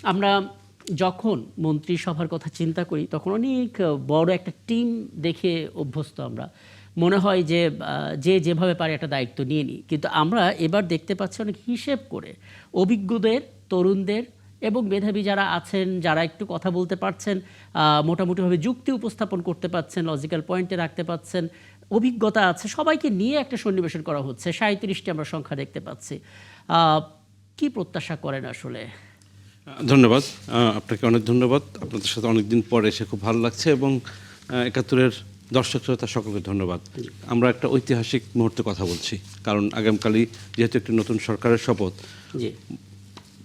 আমরা যখন মন্ত্রিসভার কথা চিন্তা করি তখন অনেক বড় একটা টিম দেখে অভ্যস্ত আমরা। মনে হয় যে যে যেভাবে পারে একটা দায়িত্ব নিয়ে নিই, কিন্তু আমরা এবার দেখতে পাচ্ছি অনেক হিসেব করে অভিজ্ঞদের, তরুণদের এবং মেধাবী যারা আছেন, যারা একটু কথা বলতে পারছেন, মোটামুটিভাবে যুক্তি উপস্থাপন করতে পারছেন, লজিক্যাল পয়েন্টে রাখতে পারছেন, অভিজ্ঞতা আছে, সবাইকে নিয়ে একটা সন্নিবেশন করা হচ্ছে। 37টি আমরা সংখ্যা দেখতে পাচ্ছি। কি প্রত্যাশা করেন আসলে? ধন্যবাদ, আপনাকে অনেক ধন্যবাদ। আপনাদের সাথে অনেকদিন পরে এসে খুব ভালো লাগছে এবং ৭১-এর দর্শক শ্রোতা সকলকে ধন্যবাদ। আমরা একটা ঐতিহাসিক মুহূর্তে কথা বলছি, কারণ আগামীকালই যেহেতু একটি নতুন সরকারের শপথ,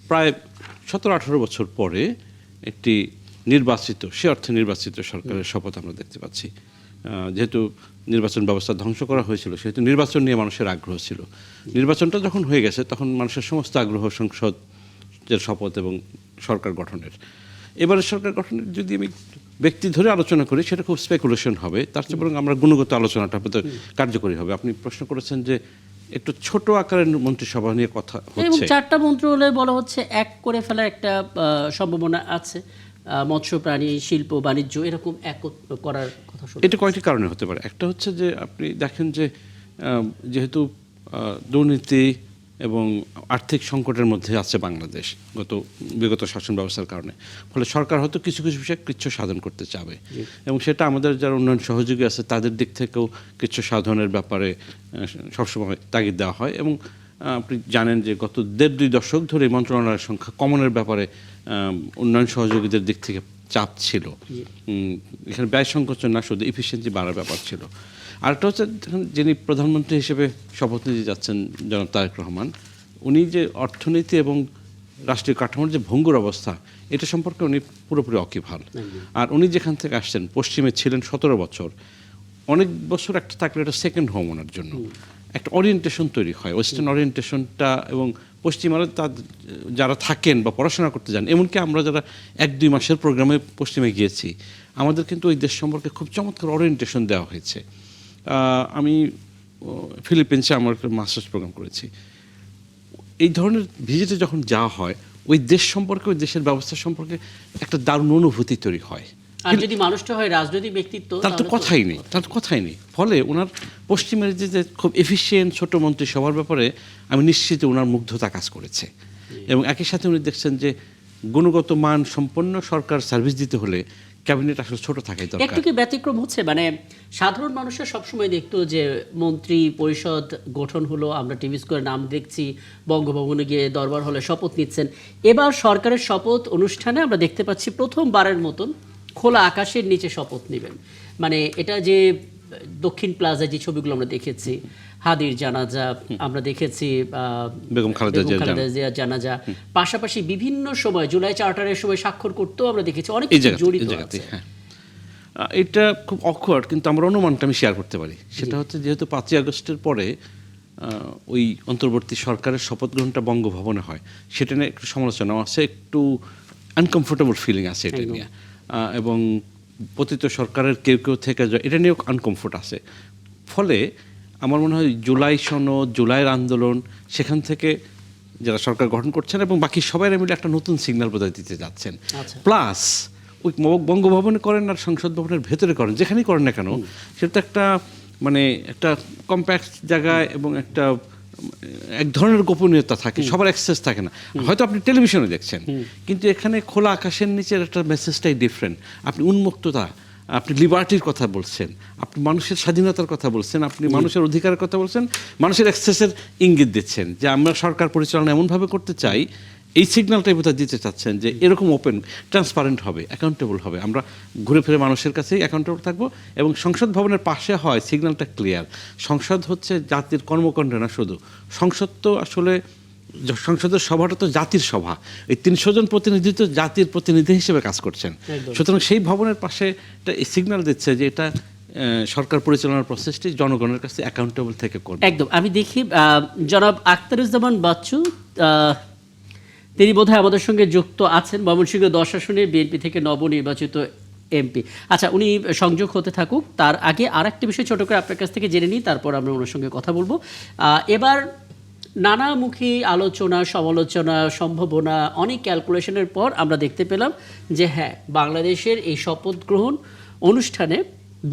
প্রায় ১৭-১৮ বছর পরে একটি নির্বাচিত, সে অর্থে নির্বাচিত সরকারের শপথ আমরা দেখতে পাচ্ছি। যেহেতু নির্বাচন ব্যবস্থা ধ্বংস করা হয়েছিল, সেহেতু নির্বাচন নিয়ে মানুষের আগ্রহ ছিল। নির্বাচনটা যখন হয়ে গেছে তখন মানুষের সমস্ত আগ্রহ সংসদ শপথ এবং সরকার গঠনের। এবারের সরকার গঠনের যদি আমি ব্যক্তি ধরে আলোচনা করি সেটা খুব স্পেকুলেশন হবে, তার চেয়ে বরং আমরা গুণগত আলোচনাটা কার্যকরী হবে। আপনি প্রশ্ন করেছেন যে একটু ছোট আকারের মন্ত্রিসভা নিয়ে কথা হচ্ছে, এবং 4টা মন্ত্রণালয় বলা হচ্ছে এক করে ফেলার একটা সম্ভাবনা আছে। মৎস্য, প্রাণী, শিল্প, বাণিজ্য এরকম এক করার কথা। এটা কয়েকটি কারণে হতে পারে। একটা হচ্ছে যে আপনি দেখেন যে যেহেতু দুর্নীতি এবং আর্থিক সংকটের মধ্যে আছে বাংলাদেশ বিগত শাসন ব্যবস্থার কারণে, ফলে সরকার হয়তো কিছু কিছু বিষয়ে কৃচ্ছ সাধন করতে চাবে এবং সেটা আমাদের যারা উন্নয়ন সহযোগী আছে তাদের দিক থেকেও কৃচ্ছ সাধনের ব্যাপারে সবসময় তাগিদ দেওয়া হয়। এবং আপনি জানেন যে গত ১.৫-২ দশক ধরে মন্ত্রণালয়ের সংখ্যা কমানোর ব্যাপারে উন্নয়ন সহযোগীদের দিক থেকে চাপ ছিল। এখানে ব্যয় সংকোচন না, শুধু এফিসিয়েন্সি বাড়ার ব্যাপার ছিল। আরেকটা হচ্ছে যিনি প্রধানমন্ত্রী হিসেবে শপথ নিতে যাচ্ছেন জনাব তারেক রহমান, উনি যে অর্থনীতি এবং রাষ্ট্রীয় কাঠামোর যে ভঙ্গুর অবস্থা, এটা সম্পর্কে উনি পুরোপুরি অকিভাল। আর উনি যেখান থেকে আসছেন, পশ্চিমে ছিলেন ১৭ বছর, অনেক বছর একটা থাকলে এটা সেকেন্ড হোম ওনার জন্য একটা ওরিয়েন্টেশন তৈরি হয়, ওয়েস্টার্ন ওরিয়েন্টেশনটা। এবং পশ্চিমারা যারা থাকেন বা পড়াশোনা করতে যান, এমনকি আমরা যারা ১-২ মাসের প্রোগ্রামে পশ্চিমে গিয়েছি, আমাদের কিন্তু ওই দেশ সম্পর্কে খুব চমৎকার ওরিয়েন্টেশন দেওয়া হয়েছে। আমি ফিলিপিন্সে আমার একটা মাস্টার্স প্রোগ্রাম করেছি। এই ধরনের ভিজিটে যখন যাওয়া হয়, ওই দেশ সম্পর্কে, ওই দেশের ব্যবস্থা সম্পর্কে একটা দারুণ অনুভূতি তৈরি হয়। আর যদি মানুষটা হয় রাজনৈতিক ব্যক্তিত্ব, তার তো কথাই নেই। ফলে ওনার পশ্চিমের যে খুব এফিসিয়েন্ট ছোট মন্ত্রিসভার ব্যাপারে আমি নিশ্চিত ওনার মুগ্ধতা কাজ করেছে। এবং একই সাথে উনি দেখছেন যে গুণগত মান সম্পন্ন সরকার সার্ভিস দিতে হলে ক্যাবিনেট আসলে ছোট থাকাই দরকার। একটু কি ব্যতিক্রম হচ্ছে? মানে সাধারণ মানুষের সবসময় দেখতো যে মন্ত্রী পরিষদ গঠন হলো, আমরা টিভি স্কোয়ারে নাম দেখছি, বঙ্গভবনে গিয়ে দরবার হলে শপথ নিচ্ছেন। এবার সরকারের শপথ অনুষ্ঠানে আমরা দেখতে পাচ্ছি প্রথমবারের মতন খোলা আকাশের নিচে শপথ নেবেন। মানে এটা যে দক্ষিণ প্লাজায় যে ছবিগুলো আমরা দেখেছি, হাদির জানাজা আমরা দেখেছি, বেগম খালেদা জিয়ার জানাজা, পাশাপাশি বিভিন্ন সময় জুলাই চার্টারের সময় স্বাক্ষর করতেও আমরা দেখেছি, অনেক কিছু জড়িত আছে। এটা খুব অকওয়ার্ড, কিন্তু আমরা অনুমানটা আমি শেয়ার করতে পারি। সেটা হচ্ছে যেহেতু ৫ই আগস্টের পরে ওই অন্তর্বর্তী সরকারের শপথ গ্রহণটা বঙ্গভবনে হয়, সেটা নিয়ে একটু সমালোচনা আছে, একটু আনকমফোর্টেবল ফিলিং আছে এটা নিয়ে। এবং পতিত সরকারের কেউ কেউ থেকে যায়, এটা নিয়েও আনকমফোর্ট আছে। ফলে আমার মনে হয় জুলাই সনদ, জুলাইয়ের আন্দোলন, সেখান থেকে যারা সরকার গঠন করছেন এবং বাকি সবাই মিলে একটা নতুন সিগন্যাল বোধহয় দিতে যাচ্ছেন। প্লাস ওই বঙ্গভবনে করেন আর সংসদ ভবনের ভেতরে করেন, যেখানেই করেন না কেন, সেটা একটা মানে একটা কম্প্যাক্ট জায়গায় এবং একটা এক ধরনের গোপনীয়তা থাকে, সবার অ্যাক্সেস থাকে না। হয়তো আপনি টেলিভিশনে দেখছেন, কিন্তু এখানে খোলা আকাশের নিচের একটা মেসেজটাই ডিফারেন্ট। আপনি উন্মুক্ততা, আপনি লিবার্টির কথা বলছেন, আপনি মানুষের স্বাধীনতার কথা বলছেন, আপনি মানুষের অধিকারের কথা বলছেন, মানুষের অ্যাক্সেসের ইঙ্গিত দিচ্ছেন যে আমরা সরকার পরিচালনা এমনভাবে করতে চাই। এই সিগন্যালটাই বোধহয় দিতে চাচ্ছেন যে এরকম ওপেন, ট্রান্সপারেন্ট হবে, অ্যাকাউন্টেবল হবে, আমরা ঘুরে ফিরে মানুষের কাছেই অ্যাকাউন্টেবল থাকবো। এবং সংসদ ভবনের পাশে হয় সিগন্যালটা ক্লিয়ার, সংসদ হচ্ছে জাতির কর্মকাণ্ড না শুধু। সংসদ তো আসলে, সংসদের সভাটা তো জাতির সভা, এই ৩০০ জন প্রতিনিধি তো জাতির প্রতিনিধি হিসেবে কাজ করছেন। সুতরাং সেই ভবনের পাশে একটা সিগন্যাল দিচ্ছে যে এটা সরকার পরিচালনার প্রসেসটি জনগণের কাছে অ্যাকাউন্টেবল থেকে করবে। একদম। আমি দেখি জনাব আখতারুজ্জামান বাচ্চু, তিনি বোধহয় আমাদের সঙ্গে যুক্ত আছেন, ময়মনসিংহ ১০ আসনের বিএনপি থেকে নবনির্বাচিত এমপি। আচ্ছা, উনি সংযোগ হতে থাকুক। তার আগে আর একটা বিষয় ছোট করে আপনার কাছ থেকে জেনে নিই, তারপর আমরা ওনার সঙ্গে কথা বলবো। এবার নানামুখী আলোচনা, সমালোচনা, সম্ভাবনা, অনেক ক্যালকুলেশনের পর আমরা দেখতে পেলাম যে হ্যাঁ, বাংলাদেশের এই শপথ গ্রহণ অনুষ্ঠানে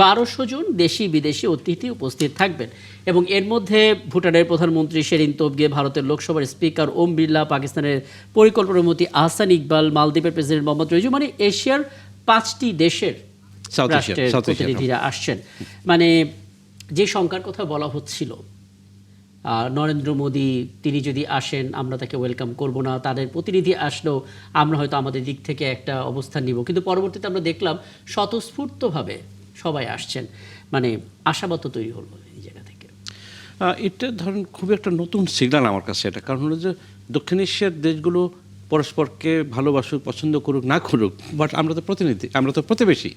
1200 জন দেশি বিদেশি অতিথি উপস্থিত থাকবেন এবং এর মধ্যে ভুটানের প্রধানমন্ত্রী শেরিন তোবগে, ভারতের লোকসভার স্পিকার ওম বিড়লা, পাকিস্তানের পরিকল্পনামন্ত্রী আহসান ইকবাল, মালদ্বীপের প্রেসিডেন্ট মোহাম্মদ রইজু, মানে এশিয়ার 5টি দেশের রাষ্ট্রের প্রতিনিধিরা আসছেন। মানে যে সংখ্যার কথা বলা হচ্ছিল, নরেন্দ্র মোদী তিনি যদি আসেন আমরা তাকে ওয়েলকাম করব না, তাদের প্রতিনিধি আসলেও আমরা হয়তো আমাদের দিক থেকে একটা অবস্থান নিব, কিন্তু পরবর্তীতে আমরা দেখলাম স্বতঃস্ফূর্তভাবে সবাই আসছেন। মানে আশাবাদ তৈরি হলো এই জায়গা থেকে। এটা ধরেন খুবই একটা নতুন সিগন্যাল আমার কাছে এটা, কারণ হলো যে দক্ষিণ এশিয়ার দেশগুলো পরস্পরকে ভালোবাসুক, পছন্দ করুক না করুক, বাট আমরা তো প্রতিনিধি, আমরা তো প্রতিবেশী,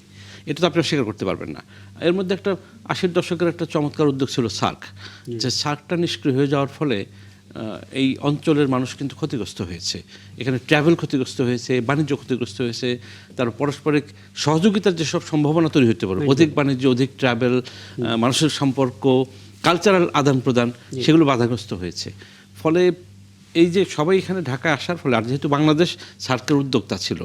এটা তো আপনি স্বীকার করতে পারবেন না। এর মধ্যে একটা 80-র দশকের একটা চমৎকার উদ্যোগ ছিল সার্ক, যে সার্কটা নিষ্ক্রিয় হয়ে যাওয়ার ফলে এই অঞ্চলের মানুষ কিন্তু ক্ষতিগ্রস্ত হয়েছে, এখানে ট্রাভেল ক্ষতিগ্রস্ত হয়েছে, বাণিজ্য ক্ষতিগ্রস্ত হয়েছে, তার পারস্পরিক সহযোগিতার যেসব সম্ভাবনা তৈরি হতে পারে, অধিক বাণিজ্য, অধিক ট্রাভেল, মানুষের সম্পর্ক, কালচারাল আদান প্রদান, সেগুলো বাধাগ্রস্ত হয়েছে। ফলে এই যে সবাই এখানে ঢাকায় আসার ফলে, আর যেহেতু বাংলাদেশ সার্কের উদ্যোক্তা ছিল,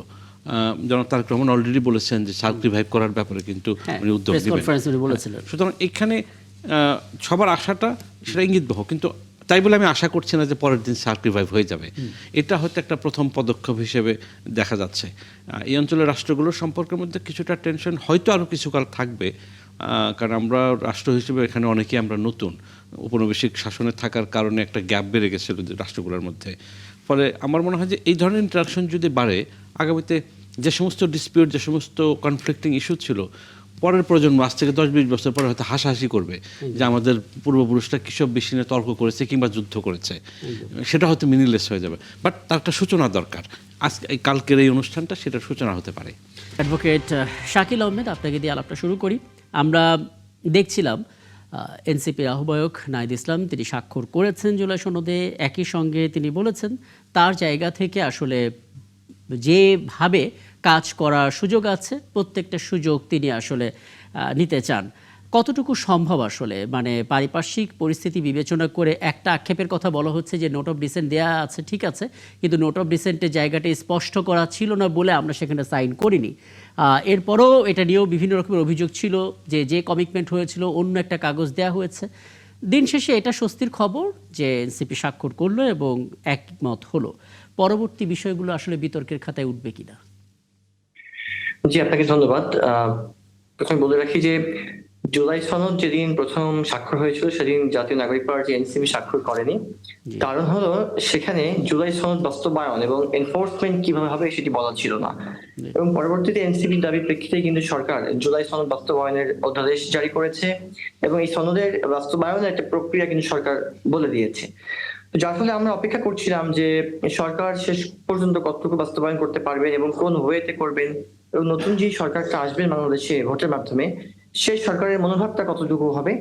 জনাব তারেক রহমান অলরেডি বলেছেন যে সার্ক রিভাইভ করার ব্যাপারে কিন্তু উনি উদ্যোগ নেবেন, সুতরাং এখানে সবার আশাটা সেটা ইঙ্গিতবহ, কিন্তু তাই বলে আমি আশা করছি না যে পরের দিন সার্ক রিভাইভ হয়ে যাবে। এটা হয়তো একটা প্রথম পদক্ষেপ হিসেবে দেখা যাচ্ছে। এই অঞ্চলের রাষ্ট্রগুলোর সম্পর্কের মধ্যে কিছুটা টেনশন হয়তো আরও কিছুকাল থাকবে, কারণ আমরা রাষ্ট্র হিসেবে এখানে অনেকেই আমরা নতুন, উপনিবেশিক শাসনে থাকার কারণে একটা গ্যাপ বেড়ে গেছিল রাষ্ট্রগুলোর মধ্যে। ফলে আমার মনে হয় যে এই ধরনের ইন্টারাকশন যদি বাড়ে, আগামীতে যে সমস্ত ডিসপিউট, যে সমস্ত কনফ্লিক্টিং ইস্যু ছিল, পরের প্রজন্ম আজ থেকে 10-20 বছর পরে হয়তো হাসাহাসি করবে যে আমাদের পূর্বপুরুষরা কিসব বেশি নিয়ে তর্ক করেছে কিংবা যুদ্ধ করেছে, সেটা হয়তো মিনিংলেস হয়ে যাবে। বাট তার একটা সূচনা দরকার, আজকে এই কালকের এই অনুষ্ঠানটা সেটার সূচনা হতে পারে। অ্যাডভোকেট শাকিল আহমেদ, আপনাকে দিয়ে আলাপটা শুরু করি। আমরা দেখছিলাম এনসিপির আহ্বায়ক নাহিদ ইসলাম তিনি স্বাক্ষর করেছেন জুলাই সনদে, একই সঙ্গে তিনি বলেছেন তার জায়গা থেকে আসলে যেভাবে কাজ করার সুযোগ আছে প্রত্যেকটা সুযোগ তিনি আসলে নিতে চান। কতটুকু সম্ভব আসলে, মানে পারিপার্শ্বিক পরিস্থিতি বিবেচনা করে একটা আক্ষেপের কথা বলা হচ্ছে যে নোট অফ ডিসেন্ট দেওয়া আছে, ঠিক আছে, কিন্তু নোট অফ ডিসেন্টের জায়গাটা স্পষ্ট করা ছিল না বলে আমরা সেখানে সাইন করিনি। এরপরও এটা নিয়েও বিভিন্ন রকমের অভিযোগ ছিল যে যে কমিটমেন্ট হয়েছিল অন্য একটা কাগজ দেওয়া হয়েছে। দিন শেষে এটা স্বস্তির খবর যে এনসিপি স্বাক্ষর করলো এবং একমত হলো। পরবর্তী বিষয়গুলো আসলে বিতর্কের খাতায় উঠবে কিনা? জি, আপনাকে ধন্যবাদ। প্রথমে বলে রাখি যে জুলাই সনদ যেদিন প্রথম স্বাক্ষর হয়েছিল সেদিন জাতীয় নাগরিক পার্টি এনসিপি স্বাক্ষর করেনি। কারণ হলো সেখানে জুলাই সনদ বাস্তবায়ন এবং এনফোর্সমেন্ট কিভাবে হবে সেটি বলা ছিল না, এবং পরবর্তীতে এনসিপির দাবির প্রেক্ষিতে কিন্তু সরকার জুলাই সনদ বাস্তবায়নের অধ্যাদেশ জারি করেছে এবং এই সনদের বাস্তবায়নের একটা প্রক্রিয়া কিন্তু সরকার বলে দিয়েছে। যার ফলে আমরা অপেক্ষা করছিলাম যে সরকার শেষ পর্যন্ত কতটুকু বাস্তবায়ন করতে পারবেন এবং কোন ওয়েতে করবেন, এবং নতুন যে সরকারটা আসবেন বাংলাদেশে ভোটের মাধ্যমে সেই সরকারের মনোভাবটা কতটুকু হবে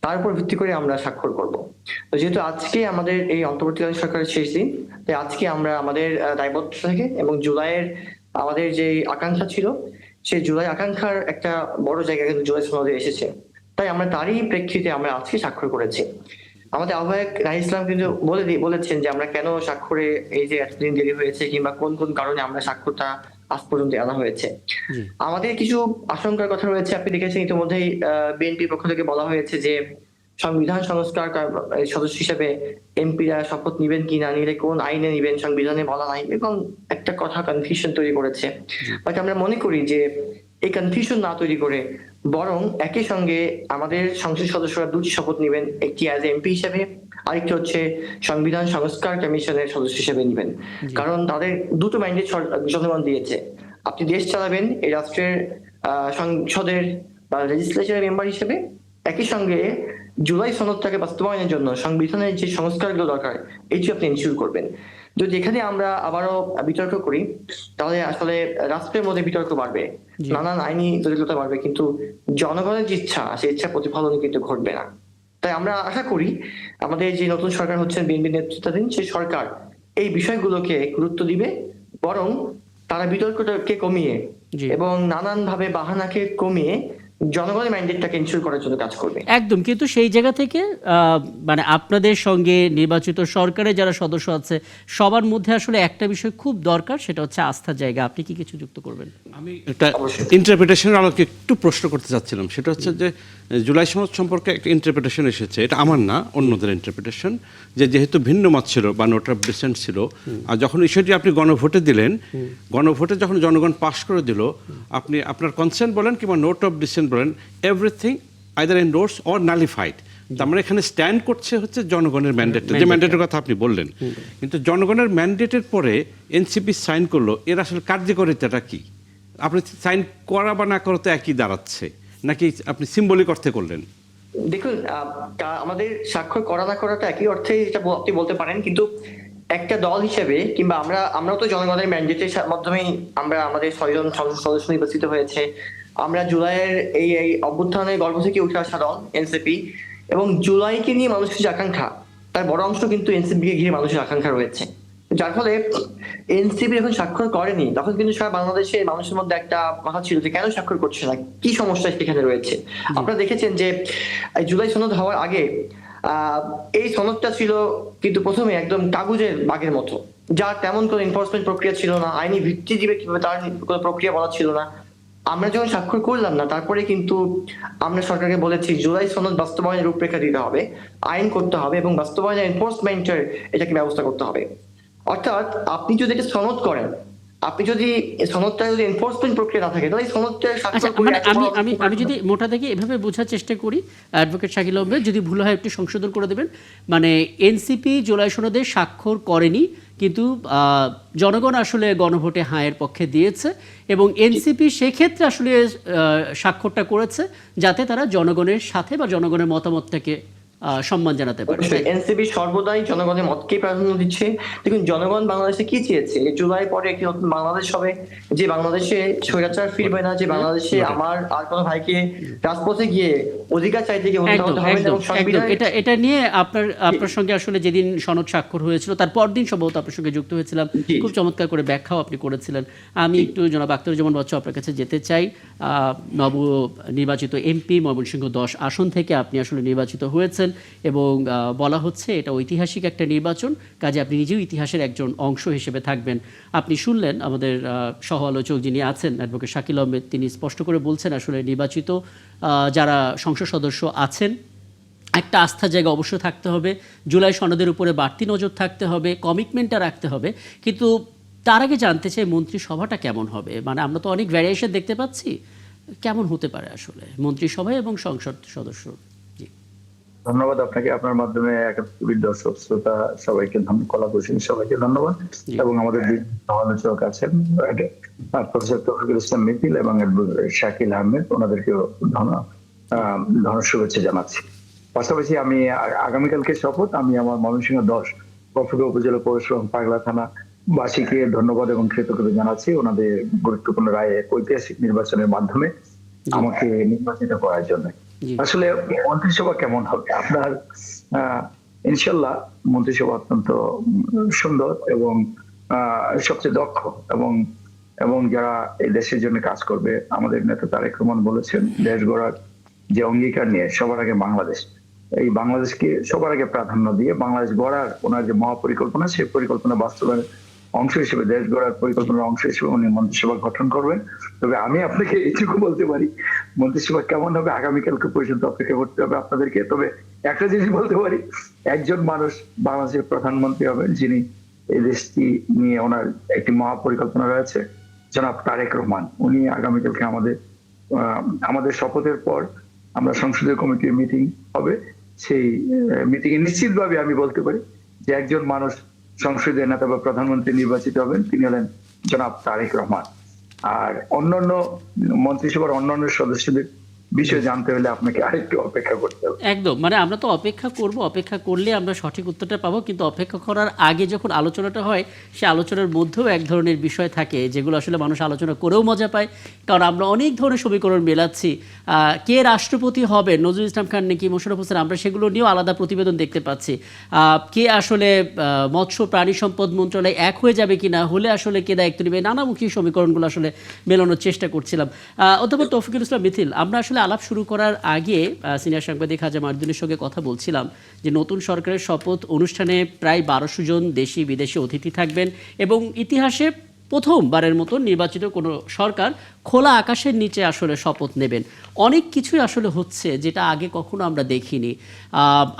তার উপর ভিত্তি করে আমরা স্বাক্ষর করব। তো যেহেতু আজকে আমাদের এই অন্তর্বর্তীকালীন সরকারের শেষ দিন, তাই আজকে আমরা আমাদের দায়বদ্ধতা থেকে এবং জুলাইয়ের আমাদের যে আকাঙ্ক্ষা ছিল সেই জুলাই আকাঙ্ক্ষার একটা বড় জায়গা কিন্তু জুলাই সনদে এসেছে, তাই আমরা তারই প্রেক্ষিতে আমরা আজকে স্বাক্ষর করেছি। আমাদের আহ্বায়ক নাহিদ ইসলাম কিন্তু বলেছেন যে আমরা কেন স্বাক্ষরে এই যে এতদিন দেরি হয়েছে কিংবা কোন কোন কারণে আমরা স্বাক্ষরটা আজ পর্যন্ত আনা হয়েছে। আমাদের কিছু আশঙ্কার কথা রয়েছে। আপনি দেখেছেন ইতিমধ্যেই বিএনপির পক্ষ থেকে বলা হয়েছে যে সংবিধান সংস্কার সদস্য হিসেবে এমপিরা শপথ নিবেন কি না, নিলে কোন আইনে নিবেন সংবিধানে বলা নাই, এবং একটা কথা কনফিউশন তৈরি করেছে। বাট আমরা মনে করি যে এই কনফিউশন না তৈরি করে বরং একই সঙ্গে আমাদের সংসদ সদস্যরা দুটি শপথ নেবেন, একটি অ্যাজ এমপি হিসেবে, আরেকটি হচ্ছে সংবিধান সংস্কার কমিশনের সদস্য হিসেবে নেবেন। কারণ তাদের দুটো ম্যান্ডেট জনগণ দিয়েছে। আপনি দেশ চালাবেন এই রাষ্ট্রের সংসদের বা লেজিসলেচারের মেম্বার হিসেবে, একই সঙ্গে জুলাই সনদটাকে বাস্তবায়নের জন্য সংবিধানের যে সংস্কারগুলো দরকার এটি আপনি এনশিওর করবেন। যদি এখানে আমরা আবারও বিতর্ক করি তাহলে আসলে রাষ্ট্রের মধ্যে বিতর্ক বাড়বে, নানান আইনি জটিলতা বাড়বে, কিন্তু জনগণের যে ইচ্ছা সেই ইচ্ছা প্রতিফলন কিন্তু ঘটবে না। তাই আমরা আশা করি আমাদের যে নতুন সরকার হচ্ছেন বিএনপি নেতৃত্বাধীন সেই সরকার এই বিষয়গুলোকে গুরুত্ব দিবে, বরং তারা বিতর্কটাকে কমিয়ে এবং নানান ভাবে বাহানাকে কমিয়ে জনগণের ম্যান্ডেটটাকে ইনশিওর করার জন্য কাজ করবে। একদম, কিন্তু সেই জায়গা থেকে মানে আপনাদের সঙ্গে নির্বাচিত সরকারের যারা সদস্য আছে সবার মধ্যে আসলে একটা বিষয় খুব দরকার, সেটা হচ্ছে আস্থার জায়গা। আপনি কি কিছু যুক্ত করবেন? আমি একটা ইন্টারপ্রিটেশনের আলোকে একটু প্রশ্ন করতে চাচ্ছিলাম, সেটা হচ্ছে যে জুলাই সনদ সম্পর্কে একটা ইন্টারপ্রিটেশন এসেছে, এটা আমার না, অন্যদের ইন্টারপ্রিটেশন, যে যেহেতু ভিন্ন মত ছিল বা নোট অফ ডিসেন্ট ছিল, আর যখন ইস্যুটি আপনি গণভোটে দিলেন, গণভোটে যখন জনগণ পাশ করে দিল, আপনি আপনার কনসেন্ট বলেন কিংবা নোট অফ ডিসেন্ট বলেন, এভরিথিং আইদার এন্ডোর্স অর নালিফাইড। তার মানে এখানে স্ট্যান্ড করছে হচ্ছে জনগণের ম্যান্ডেট, যে ম্যান্ডেটের কথা আপনি বললেন। কিন্তু জনগণের ম্যান্ডেটের পরে এনসিপি সাইন করলো, এর আসলে কার্যকারিতাটা কি? আপনি সাইন করা বা না করা তো একই দাঁড়াচ্ছে, নাকি আপনি সিম্বলিক অর্থে করলেন? দেখুন, আমাদের স্বাক্ষর করা না করাটা একই অর্থে এটা আপনি বলতে পারেন, কিন্তু একটা দল হিসেবে কিংবা আমরাও তো জনগণের ম্যান্ডেটের মাধ্যমেই আমরা আমাদের 6 জন সংসদ সদস্য নির্বাচিত হয়েছে। আমরা জুলাইয়ের এই অভ্যুত্থানের গর্ভ থেকে উঠে আসা দল এনসিপি, এবং জুলাইকে নিয়ে মানুষের যে আকাঙ্ক্ষা, তার বড় অংশ কিন্তু এনসিপি কে ঘিরে মানুষের আকাঙ্ক্ষা রয়েছে। যার ফলে এনসিপি যখন স্বাক্ষর করেনি, তখন কিন্তু সারা বাংলাদেশের মানুষের মধ্যে একটা কথা ছিল যে কেন স্বাক্ষর করছে না, কি সমস্যা সেখানে রয়েছে। আপনারা দেখেছেন যে জুলাই সনদ হওয়ার আগে এই সনদটা ছিল কিন্তু প্রথমে একদম কাগজের বাগের মতো, যার তেমন কোনো এনফোর্সমেন্ট প্রক্রিয়া ছিল না, আইনি ভিত্তি দিবে কিভাবে তার কোনো প্রক্রিয়া বলা ছিল না। আমরা যখন স্বাক্ষর করলাম না, তারপরে কিন্তু আমরা সরকারকে বলেছি জুলাই সনদ বাস্তবায়নের রূপরেখা দিতে হবে, আইন করতে হবে, এবং বাস্তবায়নের এনফোর্সমেন্টের এটাকে ব্যবস্থা করতে হবে। অর্থাৎ আপনি যদি এটা সনদ করেন, আপনি যদি সনদটা যদি এনফোর্সমেন্ট প্রক্রিয়া না থাকে, তাহলে সনদটা আচ্ছা, মানে আমি যদি মোটা থেকে এভাবে বোঝার চেষ্টা করি, অ্যাডভোকেট শাকিল আহমেদ, যদি ভুল হয় একটু সংশোধন করে দেবেন। মানে এনসিপি জুলাই সনদে স্বাক্ষর করেনি, কিন্তু জনগণ আসলে গণভোটে হাঁয়ের পক্ষে দিয়েছে, এবং এনসিপি সেক্ষেত্রে আসলে স্বাক্ষরটা করেছে যাতে তারা জনগণের সাথে বা জনগণের মতামতটাকে সম্মান জানাতে পারে। এনসিপি সর্বদাই জনগণের মতকে প্রাধান্য দিচ্ছে। দেখুন, জনগণ বাংলাদেশে কি চেয়েছে, জুলাই পরে একটি নতুন বাংলাদেশ হবে, যে বাংলাদেশে স্বৈরাচার ফিরবে না, যে বাংলাদেশে আমার আর কোনো ভাইকে রাজপথে গিয়ে অধিকার চাইতে গিয়ে হত্যা হতে হবে না, এবং সংবিধান এটা নিয়ে আপনার সঙ্গে আসলে যেদিন সনদ স্বাক্ষর হয়েছিল তার পরদিন সম্ভবত আপনার সঙ্গে যুক্ত হয়েছিলাম, খুব চমৎকার করে ব্যাখ্যাও আপনি করেছিলেন। আমি একটু জনাব আখতারুজ্জামান বাচ্চু আপনার কাছে যেতে চাই। নবনির্বাচিত এমপি ময়মনসিংহ 10 আসন থেকে আপনি আসলে নির্বাচিত হয়েছেন, এবং বলা হচ্ছে এটা ঐতিহাসিক একটা নির্বাচন, কাজে আপনি নিজেও ইতিহাসের একজন অংশ হিসেবে থাকবেন। আপনি শুনলেন আমাদের সহ আলোচক যিনি আছেন অ্যাডভোকেট শাকিল আহমেদ, তিনি স্পষ্ট করে বলছেন আসলে নির্বাচিত যারা সংসদ সদস্য আছেন একটা আস্থার জায়গা অবশ্যই থাকতে হবে, জুলাই সনদের উপরে বাড়তি নজর থাকতে হবে, কমিটমেন্টটা রাখতে হবে। কিন্তু তার আগে জানতে চাই মন্ত্রিসভাটা কেমন হবে। মানে আমরা তো অনেক ভ্যারিয়েশন দেখতে পাচ্ছি, কেমন হতে পারে আসলে মন্ত্রিসভা এবং সংসদ সদস্য? ধন্যবাদ আপনাকে, আপনার মাধ্যমে একাত্তরের দর্শক শ্রোতা সবাইকে কলাকুশলী সবাইকে ধন্যবাদ, এবং আমাদের আলোচক আছেন প্রফেসর তৌফিকুল ইসলাম মিথিল এবং শাকিল আহমেদ, ওনাদেরকেও শুভেচ্ছা জানাচ্ছি। পাশাপাশি আমি আগামীকালকে শপথ, আমি আমার ময়মনসিংহ 10 কফুকা উপজেলা পৌরসভা পাগলা থানা বাসীকে ধন্যবাদ এবং কৃতজ্ঞতা জানাচ্ছি ওনাদের গুরুত্বপূর্ণ রায়ে ঐতিহাসিক নির্বাচনের মাধ্যমে আমাকে নির্বাচিত করার জন্য। আসলে মন্ত্রিসভা কেমন হবে, আপনার ইনশাল্লাহ মন্ত্রিসভা অত্যন্ত সুন্দর এবং সবচেয়ে দক্ষ এবং যারা এই দেশের জন্য কাজ করবে। আমাদের নেতা তারেক রহমান বলেছেন দেশ গড়ার যে অঙ্গীকার নিয়ে সবার আগে বাংলাদেশ, এই বাংলাদেশকে সবার আগে প্রাধান্য দিয়ে বাংলাদেশ গড়ার ওনার যে মহাপরিকল্পনা, সেই পরিকল্পনা বাস্তবায়নের অংশ হিসেবে, দেশ গড়ার পরিকল্পনার অংশ হিসেবে উনি মন্ত্রিসভা গঠন করবেন। তবে আমি আপনাকে এইটুকু বলতে পারি, মন্ত্রিসভা কেমন হবে আগামীকালকে পর্যন্ত অপেক্ষা করতে হবে আপনাদেরকে। তবে একটা জিনিস বলতে পারি, একজন মানুষ বাংলাদেশের প্রধানমন্ত্রী হবেন যিনি এই দেশটি নিয়ে ওনার একটি মহাপরিকল্পনা রয়েছে, জনাব তারেক রহমান। উনি আগামীকালকে আমাদের শপথের পর আমরা সংসদীয় কমিটির মিটিং হবে, সেই মিটিং এ নিশ্চিতভাবে আমি বলতে পারি যে একজন মানুষ সংসদীয় নেতা বা প্রধানমন্ত্রী নির্বাচিত হবেন, তিনি হলেন জনাব তারেক রহমান। আর অন্যান্য মন্ত্রিসভার অন্যান্য সদস্যদের বিষয় জানতে হলে আপনাকে আরেকটু অপেক্ষা করতে হবে। একদম, মানে আমরা তো অপেক্ষা করব, অপেক্ষা করলে আমরা সঠিক উত্তরটা পাবো। কিন্তু অপেক্ষা করার আগে যখন আলোচনাটা হয়, সে আলোচনার মধ্যেও এক ধরনের বিষয় থাকে যেগুলো আসলে মানুষ আলোচনা করেও মজা পায়। কারণ আমরা অনেক ধরনের সমীকরণ মেলাচ্ছি, কে রাষ্ট্রপতি হবে, নজরুল ইসলাম খান নাকি মোশাররফ হোসেন, আমরা সেগুলো নিয়েও আলাদা প্রতিবেদন দেখতে পাচ্ছি। কে আসলে মৎস্য প্রাণী সম্পদ মন্ত্রণালয় এক হয়ে যাবে কিনা, হলে আসলে কে দায়িত্ব নেবে, নানামুখী সমীকরণগুলো আসলে মেলানোর চেষ্টা করছিলাম। অধ্যাপক তৌফিকুল ইসলাম মিথিল, আমরা আসলে আলাপ শুরু করার আগে সিনিয়র সাংবাদিক হাজা মারুদ্দিনের সঙ্গে কথা বলছিলাম যে নতুন সরকারের শপথ অনুষ্ঠানে প্রায় ১২০০ জন দেশি বিদেশি অতিথি থাকবেন এবং ইতিহাসে প্রথমবারের মতো নির্বাচিত কোনো সরকার খোলা আকাশের নিচে আসলে শপথ নেবেন। অনেক কিছুই আসলে হচ্ছে যেটা আগে কখনো আমরা দেখিনি।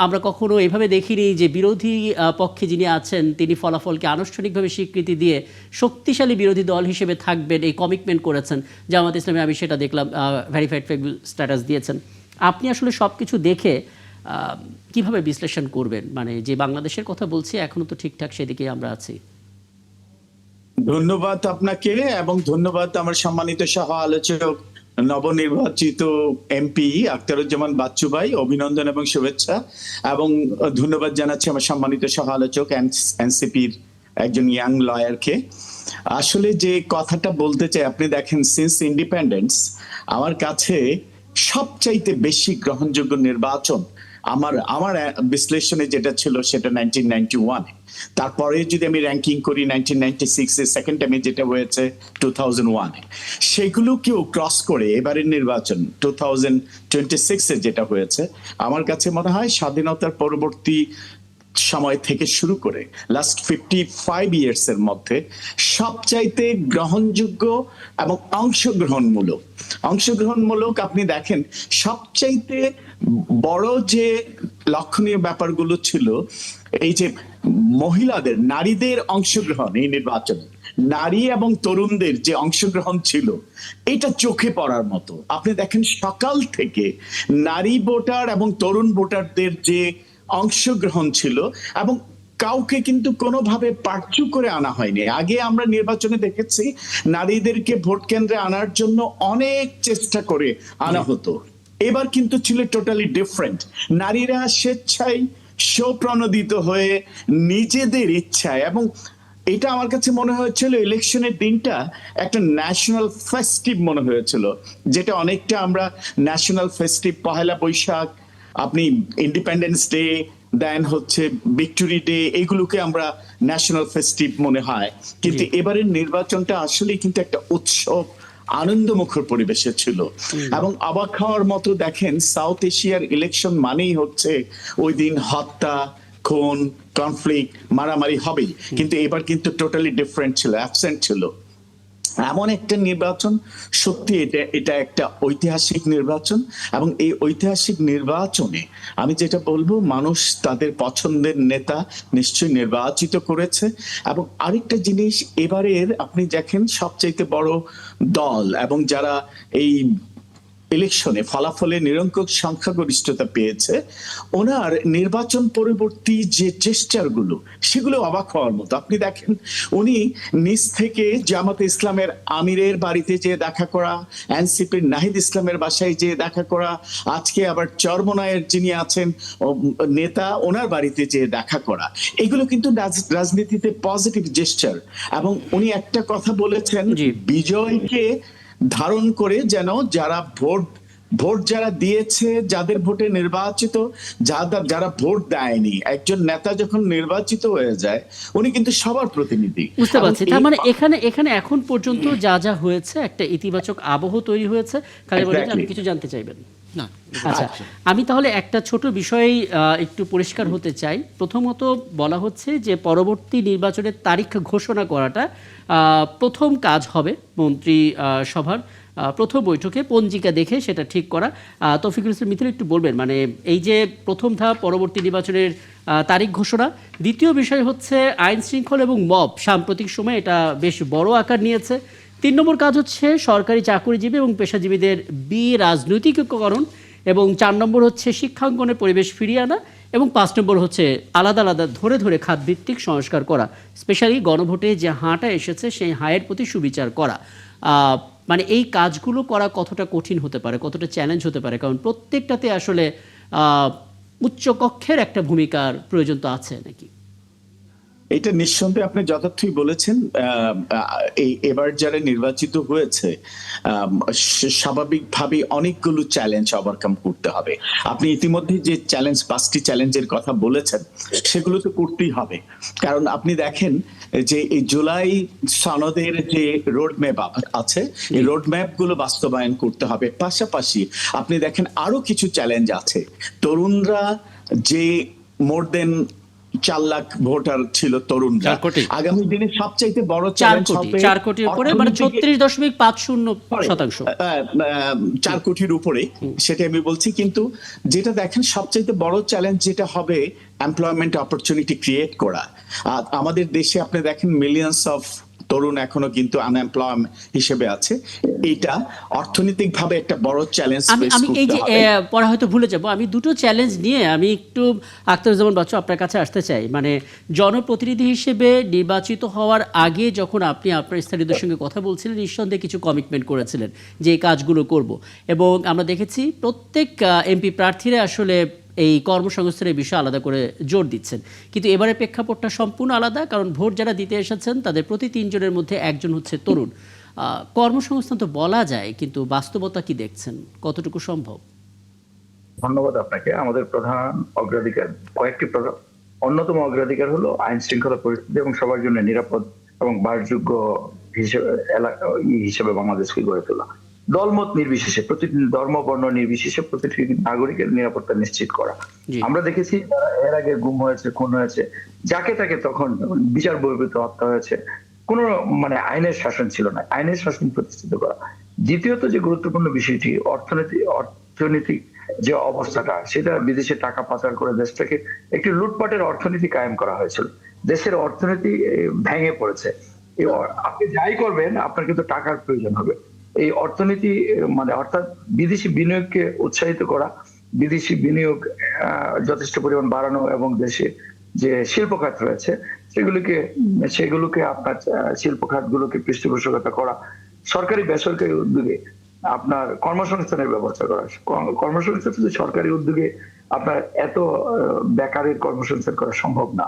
আমরা কখনো এভাবে দেখিনি যে বিরোধী পক্ষে যিনি আছেন তিনি ফলাফলকে আনুষ্ঠানিকভাবে স্বীকৃতি দিয়ে শক্তিশালী বিরোধী দল হিসেবে থাকবেন এই কমিটমেন্ট করেছেন। জামাত ইসলামী আমি সেটা দেখলাম, ভেরিফাইড ফেসবুক স্ট্যাটাস দিয়েছেন। আপনি আসলে সব কিছু দেখে কিভাবে বিশ্লেষণ করবেন, মানে যে বাংলাদেশের কথা বলছি এখনো তো ঠিকঠাক সেদিকে আমরা আছি? ধন্যবাদ আপনাকে এবং ধন্যবাদ আমার সম্মানিত সহ আলোচক নবনির্বাচিত এমপি আখতারুজ্জামান বাচ্চু ভাই, অভিনন্দন এবং শুভেচ্ছা। এবং ধন্যবাদ জানাচ্ছি আমার সম্মানিত সহ আলোচক এনসিপির একজন ইয়াং লয়ারকে। আসলে যে কথাটা বলতে চাই, আপনি দেখেন সিন্স ইন্ডিপেন্ডেন্স আমার কাছে সবচাইতে বেশি গ্রহণযোগ্য নির্বাচন আমার বিশ্লেষণে যেটা ছিল সেটা 1991। তারপরে যদি আমি র্যাঙ্কিং করি 1996 সেকেন্ড টাইমে যেটা হয়েছে 2001, সেগুলোকেও ক্রস করে এবারের নির্বাচন 2026 যেটা হয়েছে আমার কাছে মনে হয় স্বাধীনতার পরবর্তী সময় থেকে শুরু করে লাস্ট 55 ইয়ার্স এর মধ্যে সবচাইতে গ্রহণযোগ্য এবং অংশগ্রহণমূলক আপনি দেখেন সবচাইতে বড় যে লক্ষণীয় ব্যাপারগুলো ছিল এই যে মহিলাদের, নারীদের অংশগ্রহণ এই নির্বাচনে, নারী এবং তরুণদের যে অংশগ্রহণ ছিল এটা চোখে পড়ার মতো। আপনি দেখেন সকাল থেকে নারী ভোটার এবং তরুণ ভোটারদের যে অংশগ্রহণ ছিল এবং কাউকে কিন্তু কোনোভাবে পার্চু করে আনা হয়নি। আগে আমরা নির্বাচনে দেখেছি নারীদেরকে ভোট কেন্দ্রে আনার জন্য অনেক চেষ্টা করে আনা হতো, এবার কিন্তু ছিল টোটালি ডিফারেন্ট। নারীরা স্বেচ্ছায় স্বপ্রণোদিত হয়ে নিজেদের ইচ্ছায়, এবং এটা আমার কাছে মনে হয়েছিল ইলেকশনের দিনটা একটা ন্যাশনাল ফেস্টিভ মনে হয়েছিল, যেটা অনেকটা আমরা ন্যাশনাল ফেস্টিভ পহেলা বৈশাখ, আপনি ইন্ডিপেন্ডেন্স ডে, দেন হচ্ছে ভিক্টোরি ডে, এগুলোকে আমরা ন্যাশনাল ফেস্টিভ মনে হয়। কিন্তু এবারের নির্বাচনটা আসলে কিন্তু একটা উৎসব আনন্দমুখর পরিবেশে ছিল এবং অবাক হওয়ার মতো দেখেন সাউথ এশিয়ার ইলেকশন মানেই হচ্ছে ওই দিন হত্যা, খুন, কনফ্লিক্ট, মারামারি হবেই, কিন্তু এবার কিন্তু টোটালি ডিফারেন্ট ছিল, অ্যাবসেন্ট ছিল। এমন একটা নির্বাচন, সত্যি এটা একটা ঐতিহাসিক নির্বাচন এবং এই ঐতিহাসিক নির্বাচনে আমি যেটা বলবো, মানুষ তাদের পছন্দের নেতা নিশ্চয়ই নির্বাচিত করেছে। এবং আরেকটা জিনিস, এবারের আপনি দেখেন সবচাইতে বড় দল এবং যারা এই ইলেকশনে ফলাফলে নিরঙ্কুশ সংখ্যাগরিষ্ঠতা পেয়েছে, ওনার নির্বাচন পরবর্তী যে জেস্টারগুলো সেগুলো অবাক হওয়ার মতো। আপনি দেখেন উনি নিজ থেকে জামাতে ইসলামের আমিরের বাড়িতে যেয়ে দেখা করা, এনসিপির নাহিদ ইসলামের বাসায় যেয়ে দেখা করা, আজকে আবার চরমনায়ের যিনি আছেন নেতা ওনার বাড়িতে যেয়ে দেখা করা, এগুলো কিন্তু রাজনীতিতে পজিটিভ জেস্টার। এবং উনি একটা কথা বলেছেন, বিজয়কে ধারণ করে যেন যারা ভোট যারা দিয়েছে, যাদের ভোটে নির্বাচিত, যারা ভোট দেয়নি, একজন নেতা যখন নির্বাচিত হয়ে যায় উনি কিন্তু সবার প্রতিনিধি। বুঝতে পারছি, তার মানে এখানে এখন পর্যন্ত যা যা হয়েছে একটা ইতিবাচক আবহ তৈরি হয়েছে। খালি বলে আপনি কিছু জানতে চাইবেন? না, আচ্ছা, আমি তাহলে একটা ছোট বিষয়েই একটু পরিষ্কার হতে চাই। প্রথমত বলা হচ্ছে যে পরবর্তী নির্বাচনের তারিখ ঘোষণা করাটা প্রথম কাজ হবে মন্ত্রী সভার প্রথম বৈঠকে, পঞ্জিকা দেখে সেটা ঠিক করা। তৌফিকুল ইসলাম মিথিল একটু বলবেন, মানে এই যে প্রথম ধাপ পরবর্তী নির্বাচনের তারিখ ঘোষণা। দ্বিতীয় বিষয় হচ্ছে আইন শৃঙ্খলা এবং মব, সাম্প্রতিক সময়ে এটা বেশ বড় আকার নিয়েছে। 3 নম্বর কাজ হচ্ছে সরকারি চাকরিজীবী এবং পেশাজীবীদের রাজনৈতিকীকরণ, এবং 4 নম্বর হচ্ছে শিক্ষাঙ্গনের পরিবেশ ফিরিয়ে আনা, এবং 5 নম্বর হচ্ছে আলাদা আলাদা ধরে খাতভিত্তিক সংস্কার করা। স্পেশালি গণভোটে যে হাঁটা এসেছে সেই হাঁয়ের প্রতি সুবিচার করা। মানে এই কাজগুলো করা কতটা কঠিন হতে পারে, কতটা চ্যালেঞ্জ হতে পারে? কারণ প্রত্যেকটাতে আসলে উচ্চকক্ষের একটা ভূমিকার প্রয়োজন তো আছে নাকি? এটা নিঃসন্দেহে আপনি যথার্থই বলেছেন। এবার যারা নির্বাচিত হয়েছে স্বাভাবিকভাবে অনেকগুলো চ্যালেঞ্জ ওভারকাম করতে হবে। আপনি ইতিমধ্যে যে পাঁচটি চ্যালেঞ্জের কথা বলেছেন সেগুলো তো করতেই হবে, কারণ আপনি দেখেন যে এই জুলাই সনদের যে রোড ম্যাপ আছে, এই রোড ম্যাপ গুলো বাস্তবায়ন করতে হবে। পাশাপাশি আপনি দেখেন আরো কিছু চ্যালেঞ্জ আছে। তরুণরা যে মোর দেন 4 লাখ ভোটার ছিল তরুণরা, 4 কোটি। আগামী দিনে সবচাইতে বড় 4 চ্যালেঞ্জ কোটি, হবে 4 কোটির উপরে, মানে 36.50%। 4 কোটির উপরে, সেটা আমি বলছি। কিন্তু যেটা দেখেন সবচাইতে বড় চ্যালেঞ্জ যেটা হবে এমপ্লয়মেন্ট অপরচুনিটি ক্রিয়েট করা। আমাদের দেশে আপনি দেখেন মিলিয়ন্স অফ তরুণ এখনো কিন্তু আনএমপ্লয়েড হিসেবে আছে। এটা অর্থনৈতিকভাবে একটা বড় চ্যালেঞ্জ আমি ফেস আমি এই করতে যে হবে। পরে হয়তো ভুলে যাব, আমি দুটো চ্যালেঞ্জ নিয়ে আমি একটু আখতারুজ্জামান বাচ্চু আপনার কাছে আসতে চাই। মানে জনপ্রতিনিধি হিসেবে নির্বাচিত হওয়ার আগে যখন আপনি আপনার স্থানীয়দের সঙ্গে কথা বলছিলেন, নিঃসন্দেহে কিছু কমিটমেন্ট করেছিলেন যে এই কাজগুলো করব, এবং আমরা দেখেছি প্রত্যেক এমপি প্রার্থীরা আসলে এই কর্মসংস্থানের বিষয়ে আলাদা করে জোর দিচ্ছেন। কিন্তু এবারে প্রেক্ষাপটটা সম্পূর্ণ আলাদা, কারণ ভোট যারা দিতে এসেছেন তাদের প্রতি 3 জনের মধ্যে 1 জন হচ্ছে তরুণ। কর্মসংস্থান তো বলা যায়, কিন্তু বাস্তবতা কি দেখছেন, কতটুকু সম্ভব? ধন্যবাদ আপনাকে। আমাদের প্রধান অগ্রাধিকার অন্যতম অগ্রাধিকার হলো আইন শৃঙ্খলা পরিস্থিতি এবং সবার জন্য নিরাপদ এবং বাসযোগ্য হিসেবে বাংলাদেশকে গড়ে তোলা। দলমত নির্বিশেষে, প্রতিটি ধর্ম বর্ণ নির্বিশেষে প্রতিটি নাগরিকের নিরাপত্তা নিশ্চিত করা। জি। আমরা দেখেছি যারা এর আগে গুম হয়েছে, খুন হয়েছে, যাকে তাকে তখন বিচার বহির্ভূত হত্যা হয়েছে, কোন মানে আইনের শাসন ছিল না। আইনের শাসন প্রতিষ্ঠিত করা। দ্বিতীয়ত যে গুরুত্বপূর্ণ বিষয়টি অর্থনৈতিক যে অবস্থাটা, সেটা বিদেশে টাকা পাচার করে দেশটাকে একটি লুটপাটের অর্থনীতি কায়েম করা হয়েছিল। দেশের অর্থনীতি ভেঙে পড়েছে। আপনি যাই করবেন আপনার কিন্তু টাকার প্রয়োজন হবে। এই অর্থনীতি মানে অর্থাৎ বিদেশি বিনিয়োগকে উৎসাহিত করা, বিদেশি বিনিয়োগ যথেষ্ট পরিমাণ বাড়ানো এবং দেশে যে শিল্প খাত রয়েছে সেগুলোকে আপনার শিল্প খাতগুলোকে পৃষ্ঠপোষকতা করা, সরকারি বেসরকারি উদ্যোগে আপনার কর্মসংস্থানের ব্যবস্থা করা। কর্মসংস্থান শুধু সরকারি উদ্যোগে আপনার এত বেকারের কর্মসংস্থান করা সম্ভব না।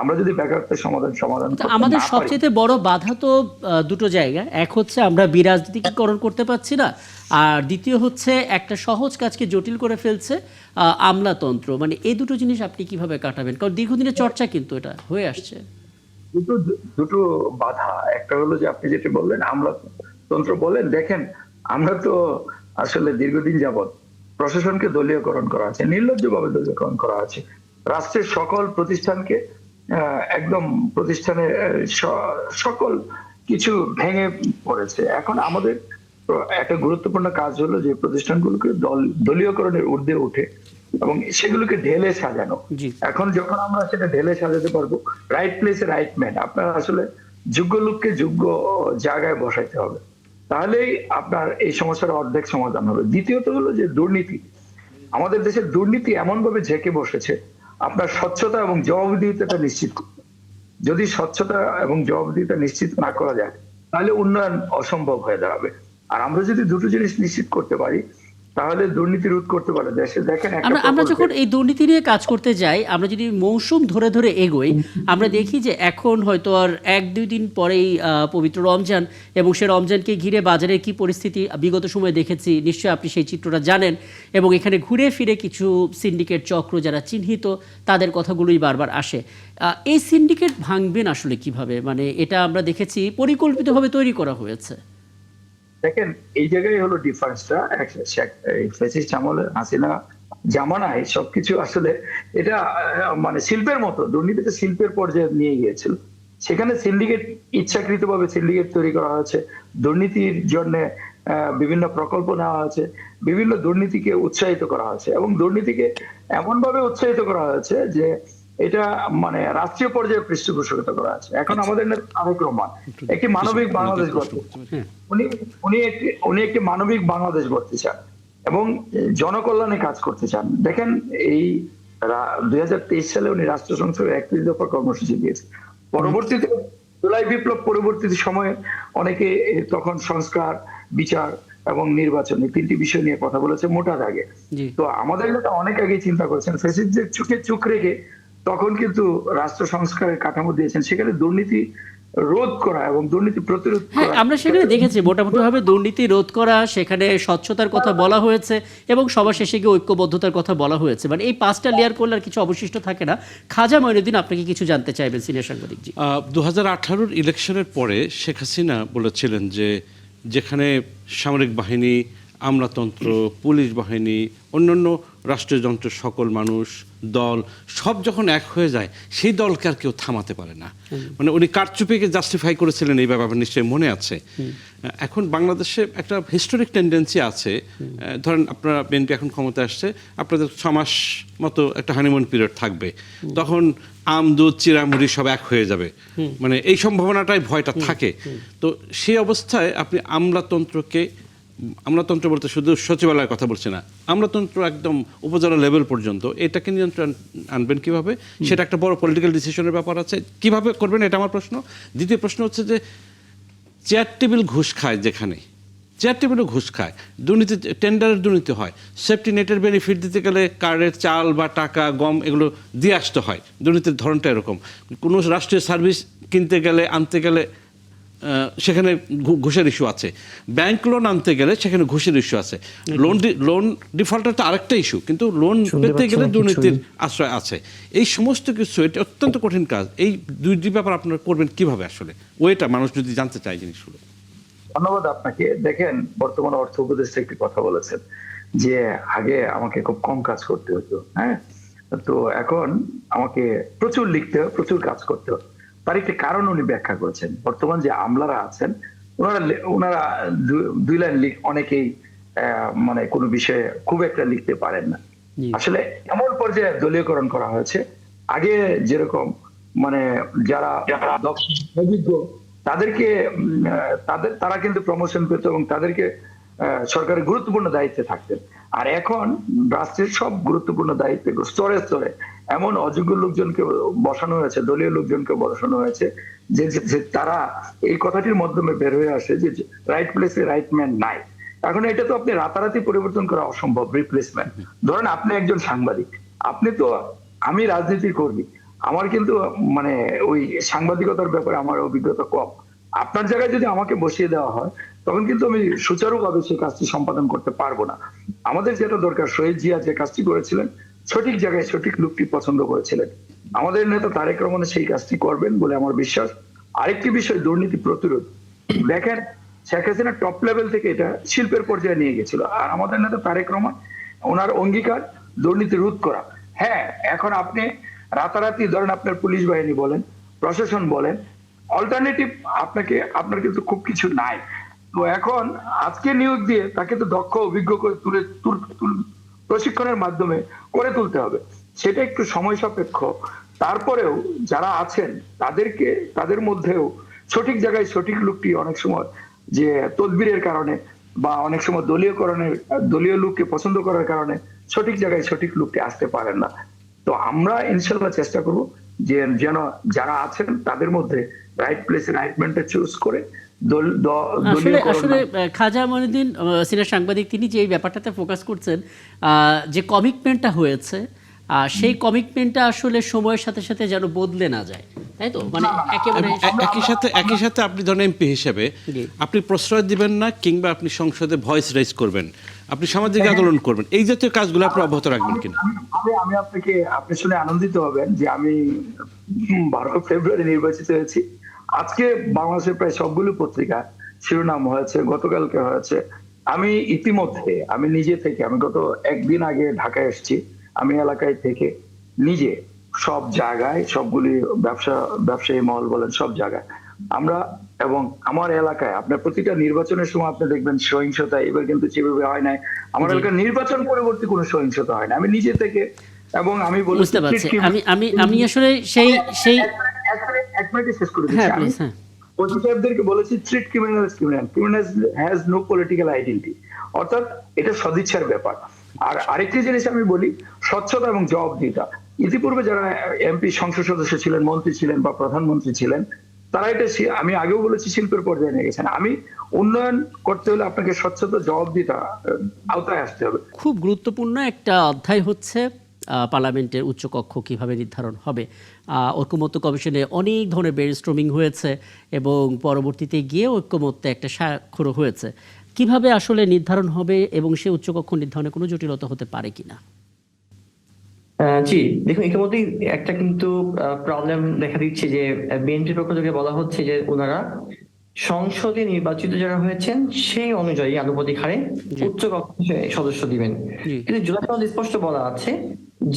আমরা যদি বেকারত্বের সমাধান করতে আমাদের না পারি, সবচেয়ে বড় বাধা তো দুটো জায়গা। এক হচ্ছে আমরা বিরাজনীতিকরণ করতে পারছি না, আর দ্বিতীয় হচ্ছে একটা সহজ কাজকে জটিল করে ফেলছে আমলাতন্ত্র। মানে এই দুটো জিনিস আপনি কিভাবে কাটাবেন? কারণ দীর্ঘদিনের চর্চা কিন্তু এটা হয়ে আসছে। দুটো বাধা। একটা হলো যে আপনি যেটা বললেন আমলাতন্ত্র বলেন, দেখেন আমরা তো আসলে দীর্ঘদিন যাবৎ প্রশাসনকে দলীয়করণ করা আছে, নির্লজ্জভাবে দলীয়করণ করা আছে। রাষ্ট্রের সকল প্রতিষ্ঠানকে একদম প্রতিষ্ঠানের সকল কিছু ভেঙে পড়েছে। এখন আমাদের একটা গুরুত্বপূর্ণ কাজ হলো যে প্রতিষ্ঠানগুলোকে দলীয়করণের ঊর্ধ্বে উঠে এবং সেগুলোকে ঢেলে সাজানো। জি। এখন যখন আমরা সেটা ঢেলে সাজাতে পারবো, রাইট প্লেসে রাইট ম্যান, আপনার আসলে যোগ্য লোককে যোগ্য জায়গায় বসাইতে হবে, তাহলেই আপনার এই সমস্যার অর্ধেক সমাধান হবে। দ্বিতীয়ত হলো যে দুর্নীতি। আমাদের দেশের দুর্নীতি এমন ভাবে ঝেঁকে বসেছে, আপনার স্বচ্ছতা এবং জবাবদিহিতাটা নিশ্চিত করতে। যদি স্বচ্ছতা এবং জবাবদিহিতা নিশ্চিত না করা যায়, তাহলে উন্নয়ন অসম্ভব হয়ে দাঁড়াবে। আর আমরা যদি দুটো জিনিস নিশ্চিত করতে পারি, তাহলে দুর্নীতি রোধ করতে পারে দেশে। দেখেন আমরা যখন এই দুর্নীতি নিয়ে কাজ করতে যাই, আমরা যদি মৌসুম ধরে ধরে এগোই, আমরা দেখি যে এখন হয়তো আর 1-2 দিন পরেই পবিত্র রমজান, এবং সে রমজানকে ঘিরে বাজারের কি পরিস্থিতি বিগত সময়ে দেখেছি, নিশ্চয়ই আপনি সেই চিত্রটা জানেন। এবং এখানে ঘুরে ফিরে কিছু সিন্ডিকেট চক্র যারা চিহ্নিত, তাদের কথাগুলোই বারবার আসে। এই সিন্ডিকেট ভাঙবেন আসলে কিভাবে? মানে এটা আমরা দেখেছি পরিকল্পিতভাবে তৈরি করা হয়েছে। দেখেন এই জায়গায় হলো ডিফারেন্সটা। ফ্যাসিস্ট আমলে হাসিনা জামানায় সবকিছু আসলে এটা মানে শিল্পের মতো, দুর্নীতিকে শিল্পের পর্যায়ে নিয়ে গিয়েছিল। সেখানে সিন্ডিকেট ইচ্ছাকৃতভাবে সিন্ডিকেট তৈরি করা হয়েছে, দুর্নীতির জন্য বিভিন্ন প্রকল্প নেওয়া হয়েছে, বিভিন্ন দুর্নীতিকে উৎসাহিত করা হয়েছে এবং দুর্নীতিকে এমন ভাবে উৎসাহিত করা হয়েছে যে এটা মানে রাষ্ট্রীয় পর্যায়ে পৃষ্ঠপোষকতা করা আছে। এখন আমাদের নেতা তারেক রহমান একটি মানবিক বাংলাদেশ গড়তে, উনি একটি মানবিক বাংলাদেশ গড়তে চান এবং জনকল্যাণে কাজ করতে চান। দেখেন এই 2023 সালে উনি রাষ্ট্র সংসদের 31 দফা কর্মসূচি দিয়েছে। পরবর্তীতে জুলাই বিপ্লব পরবর্তী সময়ে অনেকে তখন সংস্কার, বিচার এবং নির্বাচন, এই 3টি বিষয় নিয়ে কথা বলেছে মোটা দাগে। তো আমাদের নেতা অনেক আগে চিন্তা করেছেন, ফ্যাসিস্টদের চোখে চোখ রেখে তখন কিন্তু রাষ্ট্র সংস্কারের কাঠামো দিয়েছেন, সেখানে দুর্নীতি রোধ করা এবং দুর্নীতি প্রতিরোধ হ্যাঁ, করা। আমরা সেখানে দেখেছি মোটামুটিভাবে দুর্নীতি রোধ করা, সেখানে স্বচ্ছতার কথা বলা হয়েছে এবং সবার শেষে গিয়ে ঐক্যবদ্ধতার কথা বলা হয়েছে। মানে এই 5টা লেয়ার করলে আর কিছু অবশিষ্ট থাকে না। খাজা মঈনুদ্দিন, আপনাকে কিছু জানতে চাইবেন সিনিয়র সাংবাদিক জি। 2018 ইলেকশনের পরে শেখ হাসিনা বলেছিলেন যে যেখানে সামরিক বাহিনী, আমলাতন্ত্র, পুলিশ বাহিনী, অন্যান্য রাষ্ট্রীয় যন্ত্র, সকল মানুষ, দল সব যখন এক হয়ে যায়, সেই দলকে আর কেউ থামাতে পারে না। মানে উনি কারচুপিকে জাস্টিফাই করেছিলেন, এই ব্যাপারে নিশ্চয়ই মনে আছে। এখন বাংলাদেশে একটা হিস্টোরিক টেন্ডেন্সি আছে, ধরেন আপনারা বিএনপি এখন ক্ষমতা আসছে, আপনাদের 6 মাস মতো একটা হানিমুন পিরিয়ড থাকবে, তখন আম, দুধ, চিড়ামুড়ি সব এক হয়ে যাবে, মানে এই সম্ভাবনাটাই ভয়টা থাকে। তো সেই অবস্থায় আপনি আমলাতন্ত্র বলতে শুধু সচিবালয়ের কথা বলছি না, আমলাতন্ত্র একদম উপজেলা লেভেল পর্যন্ত এটাকে নিয়ন্ত্রণ আনবেন কিভাবে? সেটা একটা বড় পলিটিক্যাল ডিসিশনের ব্যাপার আছে। কিভাবে করবেন, এটা আমার প্রশ্ন। দ্বিতীয় প্রশ্ন হচ্ছে যে চেয়ার টেবিল ঘুষ খায়, যেখানে চেয়ার টেবিলও ঘুষ খায়, দুর্নীতি, টেন্ডারের দুর্নীতি হয়, সেফটি নেটের বেনিফিট দিতে গেলে কার্ডের চাল বা টাকা, গম এগুলো দিয়ে আসতে হয়। দুর্নীতির ধরনটা এরকম। কোনো রাষ্ট্রীয় সার্ভিস কিনতে গেলে, আনতে গেলে সেখানে ঘুষের ইস্যু আছে। ব্যাংক লোন আনতে গেলে সেখানে ঘুষের ইস্যু আছে। লোন ডিফল্টার তো আরেকটা ইস্যু, কিন্তু লোন পেতে গেলে দুর্নীতির আশ্রয় আছে। এই সমস্ত কিছু, এটা অত্যন্ত কঠিন কাজ। এই দুইটি ব্যাপার আপনারা করবেন কিভাবে আসলে? ওইটা মানুষ যদি জানতে চায় জিনিসগুলো। ধন্যবাদ আপনাকে। দেখেন, বর্তমান অর্থ উপদেষ্টা একটি কথা বলেছেন যে আগে আমাকে খুব কম কাজ করতে হতো, হ্যাঁ, তো এখন আমাকে প্রচুর লিখতে হয়, প্রচুর কাজ করতে হয়। তার একটি কারণ উনি ব্যাখ্যা করেছেন। বর্তমান যে আমলারা আছেন, ওনারা 2 লাইন অনেকেই মানে কোনো বিষয়ে খুব একটা লিখতে পারেন না। আসলে এমন পর্যায়ে দলীয়করণ করা হয়েছে, আগে যেরকম মানে যারা অভিজ্ঞ তাদেরকে তারা কিন্তু প্রমোশন পেত এবং তাদেরকে সরকারের গুরুত্বপূর্ণ দায়িত্বে থাকতেন। আর এখন রাষ্ট্রের সব গুরুত্বপূর্ণ দায়িত্বে স্তরে স্তরে এমন অযোগ্য লোকজনকে বসানো হয়েছে, দলীয় লোকজনকে বসানো হয়েছে যে তারা এই কথাটির মাধ্যমে বের হয়ে আসে যে রাইট প্লেসে রাইট ম্যান নাই। এখন এটা তো আপনি রাতারাতি পরিবর্তন করা অসম্ভব, রিপ্লেসমেন্ট। ধরেন আপনি একজন সাংবাদিক, আপনি তো, আমি রাজনীতি কর্মী, আমার কিন্তু মানে ওই সাংবাদিকতার ব্যাপারে আমার অভিজ্ঞতা কম। আপনার জায়গায় যদি আমাকে বসিয়ে দেওয়া হয়, তখন কিন্তু আমি সুচারুভাবে সেই কাজটি সম্পাদন করতে পারবো না। আমাদের যেটা দরকার, শহীদ জিয়া যে কাজটি করেছিলেন, সঠিক জায়গায় সঠিক লোকটি পছন্দ করেছিলেন। আমাদের নেতা তারেক রহমান সেই কাজটি করবেন বলে আমার বিশ্বাস। আরেকটি বিষয়, দুর্নীতি প্রতিরোধ। দেখেন, শেখ হাসিনা টপ লেভেল থেকে এটা শিল্পের পর্যায়ে নিয়ে গেছিল, আর আমাদের নেতা তারেক রহমান, ওনার অঙ্গীকার দুর্নীতি রোধ করা। হ্যাঁ, এখন আপনি রাতারাতি ধরেন আপনার পুলিশ বাহিনী বলেন, প্রশাসন বলেন, অল্টারনেটিভ আপনার কিন্তু খুব কিছু নাই। তো এখন আজকে নিয়োগ দিয়ে তাকে তো দক্ষ, অভিজ্ঞ করে প্রশিক্ষণের মাধ্যমে করে তুলতে হবে। সেটা একটু সময় সাপেক্ষ। তারপরেও যারা আছেন তাদের মধ্যেও সঠিক জায়গায় সঠিক লোকটি অনেক সময় যে তদবিরের কারণে বা অনেক সময় দলীয় লোককে পছন্দ করার কারণে সঠিক জায়গায় সঠিক লোকটি আসতে পারেন না। তো আমরা ইনশাল্লাহ চেষ্টা করব যে যেন যারা আছেন তাদের মধ্যে রাইট প্লেসে রাইট ম্যানটা চুজ করে আসলে খাজা মঈনুদ্দিন সিনিয়র সাংবাদিক, তিনি যে এই ব্যাপারটাতে ফোকাস করছেন, যে কমিটমেন্টটা হয়েছে, সেই কমিটমেন্টটা আসলে সময়ের সাথে সাথে যেন বদলে না যায়, তাই তো? মানে একেবারে একই সাথে আপনি ধরেন এমপি হিসেবে আপনি প্রশ্রয় দিবেন না, কিংবা আপনি সংসদে ভয়েস রেজ করবেন, আপনি সামাজিক আন্দোলন করবেন, এই জাতীয় কাজগুলো আপনি অব্যাহত রাখবেন কিনা? আমি আপনি শুনে আনন্দিত হবেন যে আমি 12 ফেব্রুয়ারি নির্বাচিত হয়েছি। আজকে বাংলাদেশের প্রায় সবগুলো পত্রিকা শিরোনাম হয়েছে, গতকালকে হয়েছে। আমি ইতিমধ্যে আমি নিজে থেকে, আমি গত 1 দিন আগে ঢাকায় এসেছি, আমি এলাকায় থেকে নিজে সব জায়গায়, সবগুলি ব্যবসায়ী মহল বলেন, সব জায়গায় আমরা, এবং আমার এলাকায় আপনার প্রতিটা নির্বাচনের সময় আপনি দেখবেন সহিংসতা, এবার কিন্তু সেভাবে হয় নাই। আমার এলাকার নির্বাচন পরবর্তী কোনো সহিংসতা হয় না। আমি নিজে থেকে, এবং আমি বুঝতে পারছি, আমি আসলে সেই এক মিনিটে শেষ করে দিচ্ছি। ওসি সাহেবদেরকে বলেছি, treat criminals has no political identity, অর্থাৎ এটা সদিচ্ছার ব্যাপার। আর আরেকটি জিনিস আমি বলি, স্বচ্ছতা এবং জবাবদিহিতা। ইতিপূর্বে যারা এমপি, সংসদ সদস্য ছিলেন, মন্ত্রী ছিলেন বা প্রধানমন্ত্রী ছিলেন, তারা এটা, আমি আগেও বলেছি, শিল্পের পর্যায়ে নিয়ে গেছেন। আমি উন্নয়ন করতে হলে আপনাকে স্বচ্ছতা, জবাবদিহিতা আওতায় আসতে হবে। খুব গুরুত্বপূর্ণ একটা অধ্যায় হচ্ছে পার্লামেন্টের উচ্চকক্ষ কিভাবে নির্ধারণ হবে। ঐকমত্য কমিশনে অনেক ধরনের ব্রেনস্টর্মিং হয়েছে এবং পরবর্তীতে গিয়ে ঐকমত্যে একটা স্বাক্ষরও হয়েছে। কিভাবে আসলে নির্ধারণ হবে এবং সে উচ্চকক্ষ নির্ধারণে কোনো জটিলতা হতে পারে কিনা? জি, দেখুন ইতিমধ্যেই একটা কিন্তু প্রবলেম দেখা দিচ্ছে যে বিএনপির পক্ষ থেকে বলা হচ্ছে যে ওনারা সংসদে নির্বাচিত যারা হয়েছেন সেই অনুযায়ী আনুপাতিক হারে উচ্চ কক্ষে সদস্য দিবেন। কিন্তু জুলাই সনদে স্পষ্ট বলা আছে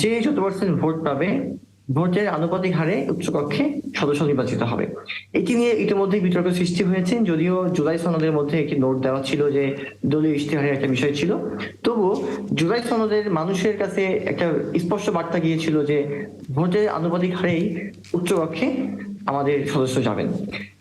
যে যত পার্সেন্ট ভোট পাবে ভোটের আনুপাতিক হারে উচ্চকক্ষে সদস্য নির্বাচিত হবে। এটি নিয়ে ইতিমধ্যে বিতর্ক সৃষ্টি হয়েছে, যদিও জুলাই সনদের মধ্যে একটি নোট দেওয়া ছিল যে দলীয় ইশতেহারের একটা বিষয় ছিল, তবুও জুলাই সনদের মানুষের কাছে একটা স্পষ্ট বার্তা গিয়েছিল যে ভোটের আনুপাতিক হারেই উচ্চকক্ষে আমাদের সদস্য যাবেন।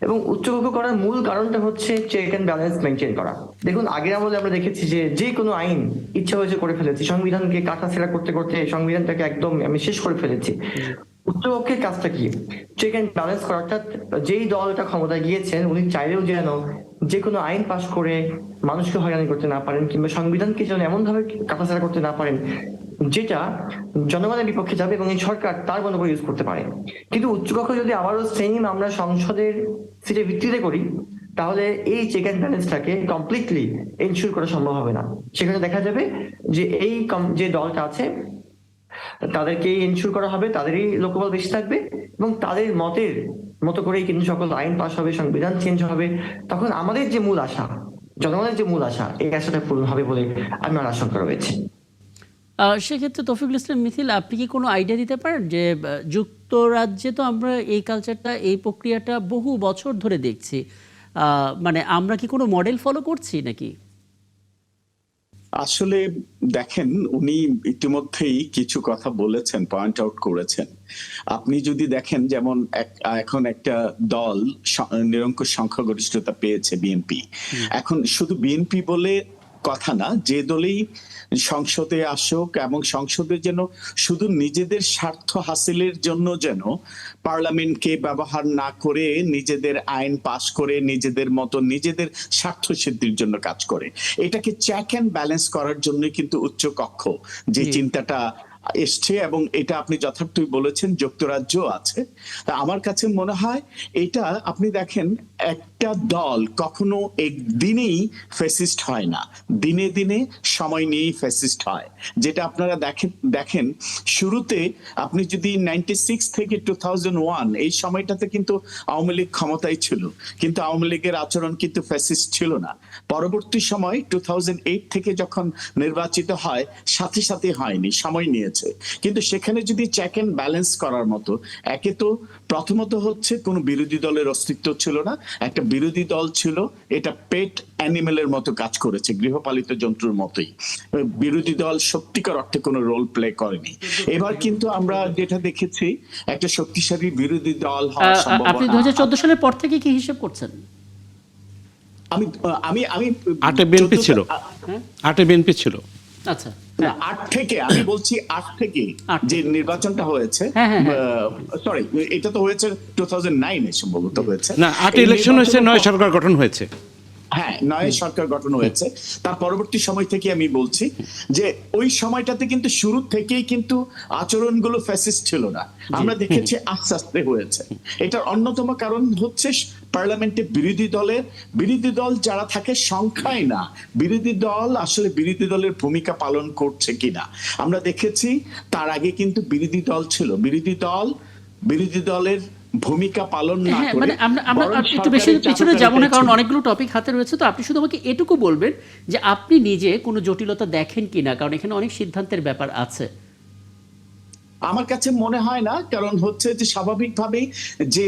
এবং উচ্চকক্ষ করার মূল কারণটা হচ্ছে চেক অ্যান্ড ব্যালেন্স মেনটেন করা। দেখুন আগের আমলে আমরা দেখেছি যে কোনো আইন ইচ্ছা হয়েছে করে ফেলেছি, সংবিধানকে কাটাছেঁড়া করতে করতে সংবিধানটাকে একদম আমি শেষ করে ফেলেছি। উচ্চকক্ষের কাজটা কি? চেক অ্যান্ড ব্যালেন্স করা, অর্থাৎ যেই দলটা ক্ষমতায় গিয়েছেন উনি চাইলেও যেন যে কোনো আইন পাশ করে মানুষকে হয়রানি করতে না পারেন, কিংবা সংবিধানকে যেন এমন ভাবে কাটাছেঁড়া করতে না পারেন যেটা জনগণের বিপক্ষে যাবে এবং এই সরকার তার মতো করে ইউজ করতে পারে। কিন্তু উচ্চকক্ষ যদি আবারও সেম আমরা সংসদের সিটের ভিত্তিতে করি, তাহলে এই চেক অ্যান্ড ব্যালেন্সটাকে কমপ্লিটলি এনশিওর করা সম্ভব হবে না। সেখানে দেখা যাবে যে যে দলটা আছে তাদেরকেই এনশিওর করা হবে, তাদেরই লোকবল বেশি থাকবে এবং তাদের মতের মতো করেই কিন্তু সকল আইন পাস হবে, সংবিধান চেঞ্জ হবে। তখন আমাদের যে মূল আশা, জনগণের যে মূল আশা, এই আশাটা পূরণ হবে বলে আমার আশঙ্কা রয়েছে। সেক্ষেত্রে তৌফিকুল ইসলাম মিথিল, আপনি কি কোনো আইডিয়া দিতে পারেন যে যুক্তরাজ্যে তো আমরা এই কালচারটা, এই প্রক্রিয়াটা বহু বছর ধরে দেখছি, মানে আমরা কি কোনো মডেল ফলো করছি নাকি? আসলে দেখেন, উনি ইতিমধ্যেই কিছু কথা বলেছেন, পয়েন্ট আউট করেছেন। আপনি যদি দেখেন, যেমন এখন একটা দল নিরঙ্কুশ সংখ্যাগরিষ্ঠতা পেয়েছে, বিএনপি। এখন শুধু বিএনপি বলে কথা না, যে দলেই সংসদে আসুক এবং সংসদে যেন শুধু নিজেদের স্বার্থ হাসিলের জন্য যেন পার্লামেন্টকে ব্যবহার না করে নিজেদের আইন পাস করে নিজেদের মতো নিজেদের স্বার্থ সিদ্ধির জন্য কাজ করে, এটাকে চেক অ্যান্ড ব্যালেন্স করার জন্য কিন্তু উচ্চ কক্ষ যে চিন্তাটা এসছে, এবং এটা আপনি যথার্থই বলেছেন যুক্তরাজ্য আছে। আমার কাছে মনে হয় এটা, আপনি দেখেন একটা দল কখনো একদিনেই ফ্যাসিস্ট হয় না, দিনে দিনে সময় নিয়েই ফ্যাসিস্ট হয়। যেটা আপনারা দেখেন শুরুতে আপনি যদি 96 থেকে 2001 এই সময়টাতে কিন্তু আওয়ামী লীগ ক্ষমতায় ছিল, কিন্তু আওয়ামী লীগের আচরণ কিন্তু ফ্যাসিস্ট ছিল না। পরবর্তী সময় 2008 থেকে যখন নির্বাচিত হয়, সাথে সাথে হয়নি, সময় নিয়ে। কিন্তু সেখানে যদি চেক এন্ড ব্যালেন্স করার মতো, একে তো প্রথমত হচ্ছে কোনো বিরোধী দলের অস্তিত্ব ছিল না, একটা বিরোধী দল ছিল, এটা পেট অ্যানিমেলের মতো কাজ করেছে, গৃহপালিত জন্তুর মতোই। বিরোধী দল সত্যিকার অর্থে কোনো রোল প্লে করেনি। এবার কিন্তু আমরা যেটা দেখেছি, একটা শক্তিশালী বিরোধী দল হওয়ার সম্ভাবনা। আপনি 2014 সালের পর থেকে কি হিসাব করছেন? আমি আমি আমি 8 বিএনপি ছিল, 8 বিএনপি ছিল। আচ্ছা, 8 থেকে আমি বলছি, 8 থেকে যে নির্বাচনটা হয়েছে, সরি এটা তো হয়েছে 2009 এ সম্ভবত হয়েছে না, 8 ইলেকশন হয়েছে, 9 সরকার গঠন হয়েছে। হ্যাঁ, 9 সরকার গঠন হয়েছে। তার পরবর্তী সময় থেকে আমি বলছি যে ওই সময়টাতে কিন্তু শুরু থেকেই কিন্তু আচরণগুলো ফ্যাসিস্ট ছিল না, আমরা দেখেছি আস্তে আস্তে হয়েছে। এটার অন্যতম কারণ হচ্ছে পার্লামেন্টে বিরোধী দল যারা থাকে সংখ্যায় না, বিরোধী দল আসলে বিরোধী দলের ভূমিকা পালন করছে কিনা আমরা দেখেছি। তার আগে কিন্তু বিরোধী দল ছিল, বিরোধী দলের ভূমিকা পালন না করে, মানে আমরা একটু বেশি পিছনে যাব না, কারণ অনেকগুলো টপিক হাতে রয়েছে। তো আপনি শুধু আমাকে এটুকু বলবেন যে আপনি নিজে কোনো জটিলতা দেখেন কিনা, কারণ এখানে অনেক সিদ্ধান্তের ব্যাপার আছে। আমার কাছে মনে হয় না, কারণ হচ্ছে যে স্বাভাবিকভাবেই যে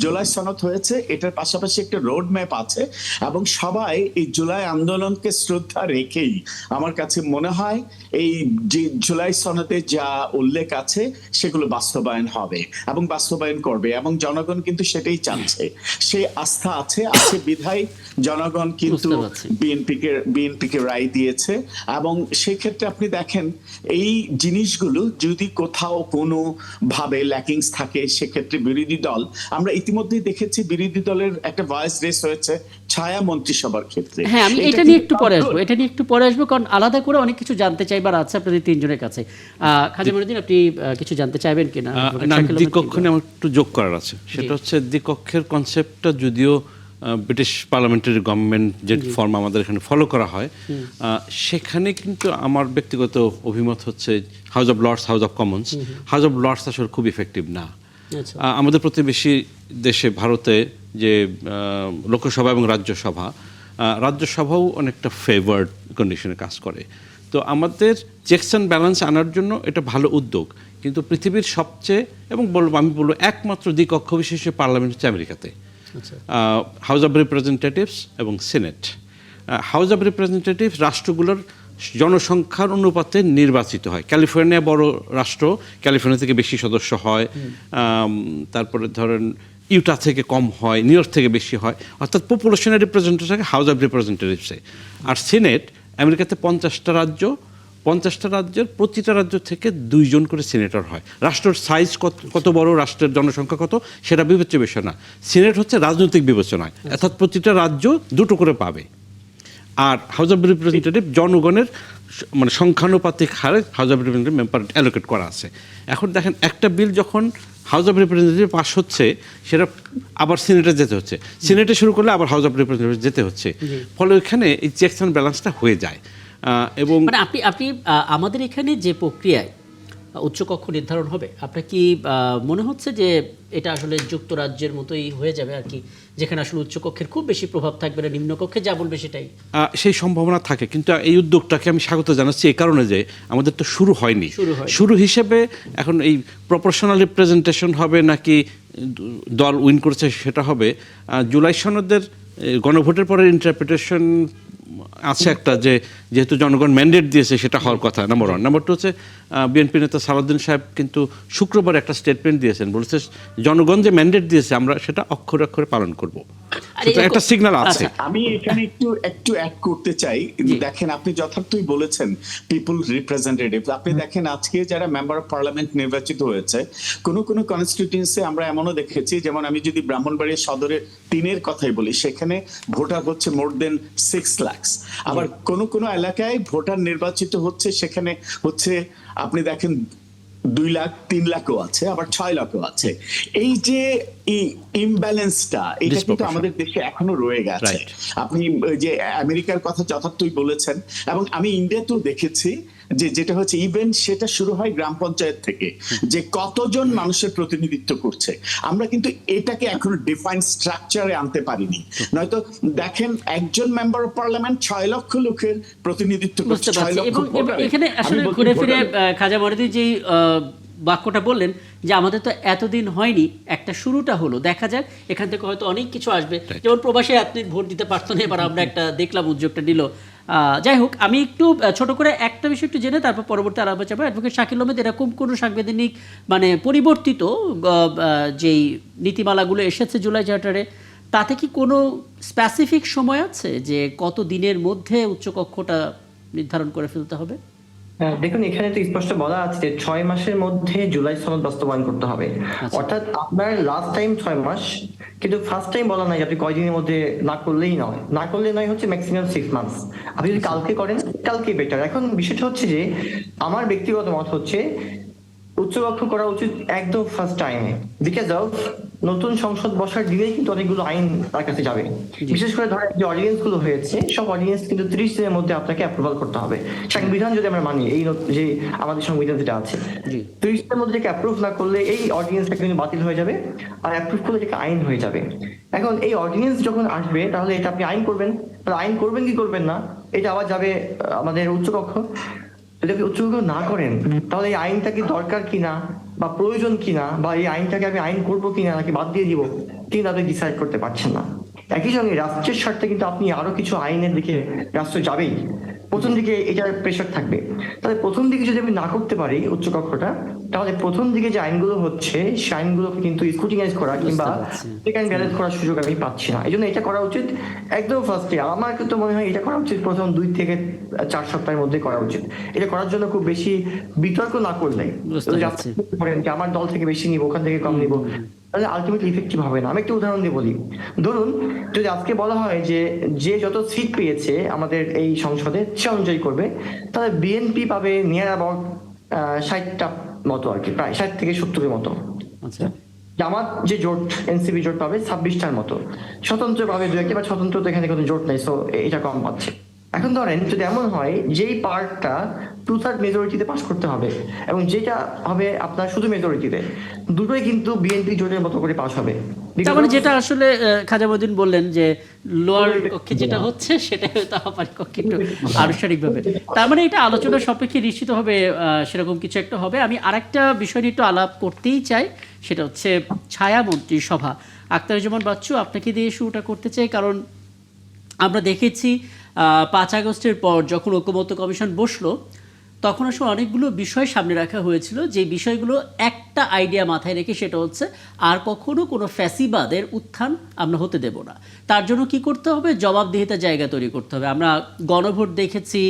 জুলাই সনদ হয়েছে, এটার পাশাপাশি একটা রোড ম্যাপ আছে, এবং সবাই এই জুলাই আন্দোলনকে শ্রদ্ধা রেখেই আমার কাছে মনে হয় এই যে জুলাই সনদে যা উল্লেখ আছে সেগুলো বাস্তবায়ন হবে এবং বাস্তবায়ন করবে, এবং জনগণ কিন্তু সেটাই চাচ্ছে, সে আস্থা আছে বিধায় জনগণ কিন্তু বিএনপিকে রায় দিয়েছে। এবং সেই ক্ষেত্রে আপনি দেখেন এই জিনিসগুলো যদি কোথাও কোথাও কোনো ভাবে ল্যাকিংস থাকে, সেক্ষেত্রে বিরোধী দল, আমরা ইতিমধ্যেই দেখেছি বিরোধী দলের একটা ভয়েস রেস হয়েছে ছায়া মন্ত্রিসভার ক্ষেত্রে। হ্যাঁ, আমি এটা নিয়ে একটু পরে আসবো, কারণ আলাদা করে অনেক কিছু জানতে চাইবার আছে আপনাদের তিনজনের কাছে। খাজা মঈনুদ্দিন, আপনি কিছু জানতে চাইবেন কিনা? দ্বিকক্ষ নিয়ে আমার একটু যোগ করার আছে। সেটা হচ্ছে দ্বিকক্ষের কনসেপ্টটা যদিও ব্রিটিশ পার্লামেন্টারি গভর্নমেন্ট যে ফর্ম আমাদের এখানে ফলো করা হয়, সেখানে কিন্তু আমার ব্যক্তিগত অভিমত হচ্ছে House of Lords, House of Commons, House of Lords আসলে খুব ইফেক্টিভ না। আমাদের প্রতিবেশী দেশে ভারতে যে লোকসভা এবং রাজ্যসভা, রাজ্যসভাও অনেকটা ফেভার্ড কন্ডিশনে কাজ করে। তো আমাদের চেকস অ্যান্ড ব্যালেন্স আনার জন্য এটা ভালো উদ্যোগ, কিন্তু পৃথিবীর সবচেয়ে এবং আমি বলবো একমাত্র দ্বিকক্ষ বিশিষ্ট পার্লামেন্ট হচ্ছে আমেরিকাতে, হাউস অব রিপ্রেজেন্টেটিভস এবং সিনেট। হাউস অব রিপ্রেজেন্টেটিভস রাষ্ট্রগুলোর জনসংখ্যার অনুপাতে নির্বাচিত হয়। ক্যালিফোর্নিয়া বড় রাষ্ট্র, ক্যালিফোর্নিয়া থেকে বেশি সদস্য হয়, তারপরে ধরেন ইউটা থেকে কম হয়, নিউ ইয়র্ক থেকে বেশি হয়, অর্থাৎ পপুলেশনের রিপ্রেজেন্টেটিভ থাকে হাউস অব রিপ্রেজেন্টেটিভসে। আর সিনেট আমেরিকাতে 50টা রাজ্যের প্রতিটা রাজ্য থেকে 2 জন করে সিনেটর হয়। রাষ্ট্রের সাইজ কত বড়, রাষ্ট্রের জনসংখ্যা কত, সেটা বিবেচ্য বিষয় না। সিনেট হচ্ছে রাজনৈতিক বিবেচনায়, অর্থাৎ প্রতিটা রাজ্য 2টো করে পাবে। আর হাউস অব রিপ্রেজেন্টেটিভ জনগণের মানে সংখ্যানুপাতিক হারে house of representative member allocate করা আছে। এখন দেখেন, একটা বিল যখন হাউস অব রিপ্রেজেন্টেটিভ পাস হচ্ছে, সেটা আবার সিনেটে যেতে হচ্ছে, সিনেটে শুরু করলে আবার হাউস অব রিপ্রেজেন্টেটিভ যেতে হচ্ছে, ফলে ওইখানে এই চেকস অ্যান্ড ব্যালেন্সটা হয়ে যায়। এবং মানে আপনি আমাদের এখানে যে প্রক্রিয়ায় উচ্চকক্ষ নির্ধারণ হবে, আপনার কি মনে হচ্ছে যে এটা আসলে যুক্তরাজ্যের মতোই হয়ে যাবে আর কি, যেখানে আসলে উচ্চকক্ষের খুব বেশি প্রভাব থাকবে না, নিম্নকক্ষে যা বলবে সেটাই? সেই সম্ভাবনা থাকে, কিন্তু এই উদ্যোগটাকে আমি স্বাগত জানাচ্ছি এই কারণে যে আমাদের তো শুরু হয়নি। শুরু হিসেবে এখন এই প্রপোর্শনাল রিপ্রেজেন্টেশন হবে নাকি দল উইন করেছে সেটা হবে। জুলাই সনদের গণভোটের পরের ইন্টারপ্রিটেশন আছে একটা, যে যেহেতু জনগণ ম্যান্ডেট দিয়েছে সেটা হওয়ার কথা, নাম্বার 1। নাম্বার 2 হচ্ছে বিএনপি নেতা সালাউদ্দিন সাহেব কিন্তু শুক্রবার একটা স্টেটমেন্ট দিয়েছেন, বলেছে জনগণ যে ম্যান্ডেট দিয়েছে আমরা সেটা অক্ষরে অক্ষরে পালন করব। একটা সিগন্যাল আছে। আমি এখানে একটু অ্যাড করতে চাই। দেখেন, আপনি যথার্থই বলেছেন পিপল রিপ্রেজেন্টেটিভ। আপনি দেখেন আজকে যারা মেম্বার অফ পার্লামেন্ট নির্বাচিত হয়েছে, কোন কনস্টিটিউয়েন্সি আমরা এমনও দেখেছি, যেমন আমি যদি ব্রাহ্মণবাড়িয়া সদরের 3-এর কথাই বলি, সেখানে ভোটার হচ্ছে মোর দেন 6 লাখ। আবার কোন এলাকায় ভোটার নির্বাচিত হচ্ছে, সেখানে হচ্ছে আপনি দেখেন 2 লাখ, 3 লাখও আছে, আবার 6 লাখও আছে। এই যে ইমব্যালেন্সটা, এটা কিন্তু আমাদের দেশে এখনো রয়ে গেছে। আপনি যে আমেরিকার কথা যথার্থই বলেছেন, এবং আমি ইন্ডিয়াতেও দেখেছি যে যেটা হচ্ছে ইভেন সেটা শুরু হয় গ্রাম পঞ্চায়েত থেকে, যে কতজন মানুষের প্রতিনিধিত্ব করছে। আমরা কিন্তু এটাকে এখনো ডিফাইন স্ট্রাকচারে আনতে পারিনি। নয়তো দেখেন, একজন মেম্বার অফ পার্লামেন্ট 6 লক্ষ লোকের প্রতিনিধিত্ব করছে। এখানে আসলে ঘুরে ফিরে খাজা মঈনুদ্দিন যে বাক্যটা বললেন যে আমাদের তো এতদিন হয়নি, একটা শুরুটা হলো, দেখা যাক এখান থেকে হয়তো অনেক কিছু আসবে। যেমন প্রবাসী অ্যাথলিট ভোট দিতে পারতো না, এবার আমরা একটা দেখলাম উদ্যোগটা নিল। যাই হোক, আমি একটু ছোট করে একটা বিষয় একটু জেনে তারপর পরবর্তী আলাপ চাবো। অ্যাডভোকেট শাকিল আহমেদ, এরকম কোনো সাংবিধানিক মানে পরিবর্তিত যেই নীতিমালাগুলো এসেছে জুলাই চার্টারে, তাতে কি কোনো স্পেসিফিক সময় আছে যে কত দিনের মধ্যে উচ্চকক্ষটা নির্ধারণ করে ফেলতে হবে? দেখুন, এখানে তো স্পষ্ট বলা আছে যে 6 মাসের মধ্যে জুলাই সনদ বাস্তবায়ন করতে হবে। অর্থাৎ আপনার লাস্ট টাইম 6 মাস, কিন্তু ফার্স্ট টাইম বলা নাই আপনি কয়দিনের মধ্যে না করলেই নয় হচ্ছে ম্যাক্সিমাম 6 মান্থস। আপনি যদি কালকে করেন, কালকে বেটার। এখন বিষয়টা হচ্ছে যে আমার ব্যক্তিগত মত হচ্ছে উচ্চকক্ষ করা উচিত একদম ফার্স্ট টাইমে, বিকজ অফ নতুন সংসদ বসার দিনেই কিন্তু অনেকগুলো আইন তার কাছে যাবে। বিশেষ করে ধরেন যে অর্ডিনেন্স গুলো হয়েছে, সব অর্ডিনেন্স কিন্তু 30 দিনের মধ্যে আপনাকে অ্যাপ্রুভাল করতে হবে। সংবিধান যদি আমরা মানি, এই যে আমাদের সংবিধান যেটা আছে, 30 দিনের মধ্যে অ্যাপ্রুভ না করলে এই অর্ডিনেন্সটা কিন্তু বাতিল হয়ে যাবে, আর অ্যাপ্রুভ করলে যেটা আইন হয়ে যাবে। এখন এই অর্ডিনেন্স যখন আসবে, তাহলে এটা আপনি আইন করবেন, তাহলে আইন করবেন কি করবেন না, এটা আবার যাবে আমাদের উচ্চকক্ষ। যদি আপনি উচ্চকক্ষ না করেন, তাহলে এই আইনটা কি দরকার কিনা বা প্রয়োজন কিনা, বা এই আইনটাকে আমি আইন করবো কিনা নাকি বাদ দিয়ে দিব, কিন্তু আপনি ডিসাইড করতে পারছেন না। একই সঙ্গে রাষ্ট্রের স্বার্থে কিন্তু আপনি আরো কিছু আইনের দিকে রাষ্ট্র যাবেই। প্রথম দিকে এটার প্রেশার থাকবে। তাহলে প্রথম দিকে যদি আমি না করতে পারি উচ্চকক্ষটা, তাহলে প্রথম দিকে যে আইনগুলো হচ্ছে সেই আইনগুলোকে কিন্তু স্ক্রুটিনাইজ করা কিংবা পারছি। চেক অ্যান্ড ব্যালেন্স করার সুযোগ আমি পাচ্ছি না। এই জন্য এটা করা উচিত একদম ফার্স্টে। আমার কিন্তু মনে হয় এটা করা উচিত প্রথম 2 থেকে 4 সপ্তাহের মধ্যে করা উচিত। এটা করার জন্য খুব বেশি বিতর্ক না করলে, বুঝতে যদি পারছি। আপনি বলেন যে আমার দল থেকে বেশি নিব, ওখান থেকে কম নিব, তাহলে আলটিমেটলি ইফেক্টিভ হবে না। আমি একটা উদাহরণ দিয়ে বলি। ধরুন যদি আজকে বলা হয় যে যে যত সিট পেয়েছে আমাদের এই সংসদে সে অনুযায়ী করবে, তাহলে বিএনপি পাবে নিয়ার অ্যাবাউট 60টা মতো আর কি, প্রায় 60 থেকে 70-এর মতো। আচ্ছা, জামাত যে জোট, এনসিপি জোট পাবে 26টার মতো, স্বতন্ত্র পাবে 2-1, বা স্বতন্ত্র তো এখানে কোনো জোট নেই, সো এটা কম পাচ্ছে। এখন ধরেন যদি এমন হয় যেই পার্টটা 2/3 মেজরিটিতে পাস করতে হবে এবং যেটা হবে আপনার শুধু মেজরিটিতে, দুটোই কিন্তু বিএনপি জোটের মতো করে পাস হবে। তার মানে যেটা আসলে খাজা মঈনুদ্দিন বললেন যে লোয়ার কক্ষে যেটা হচ্ছে সেটা হয়তো আপার কক্ষে একটু আনুষ্ঠানিকভাবে, তার মানে এটা আলোচনার সাপেক্ষে নিশ্চিতভাবে সেরকম কিছু একটা হবে। আমি আরেকটা বিষয় নিয়ে একটু আলাপ করতেই চাই, সেটা হচ্ছে ছায়া মন্ত্রিসভা। আখতারুজ্জামান বাচ্চু, আপনাকে দিয়ে শুরুটা করতে চাই, কারণ আমরা দেখেছি 5 আগস্টের পর যখন ঐকমত্য কমিশন বসলো তখন আসলে অনেকগুলো বিষয় সামনে রাখা হয়েছিল, যে বিষয়গুলো একটা আইডিয়া মাথায় রেখে, সেটা হচ্ছে আর কখনো কোনো ফ্যাসিবাদের উত্থান আমরা হতে দেব না। তার জন্য কি করতে হবে? জবাবদিহিতার জায়গা তৈরি করতে হবে। আমরা গণভোট দেখেছি,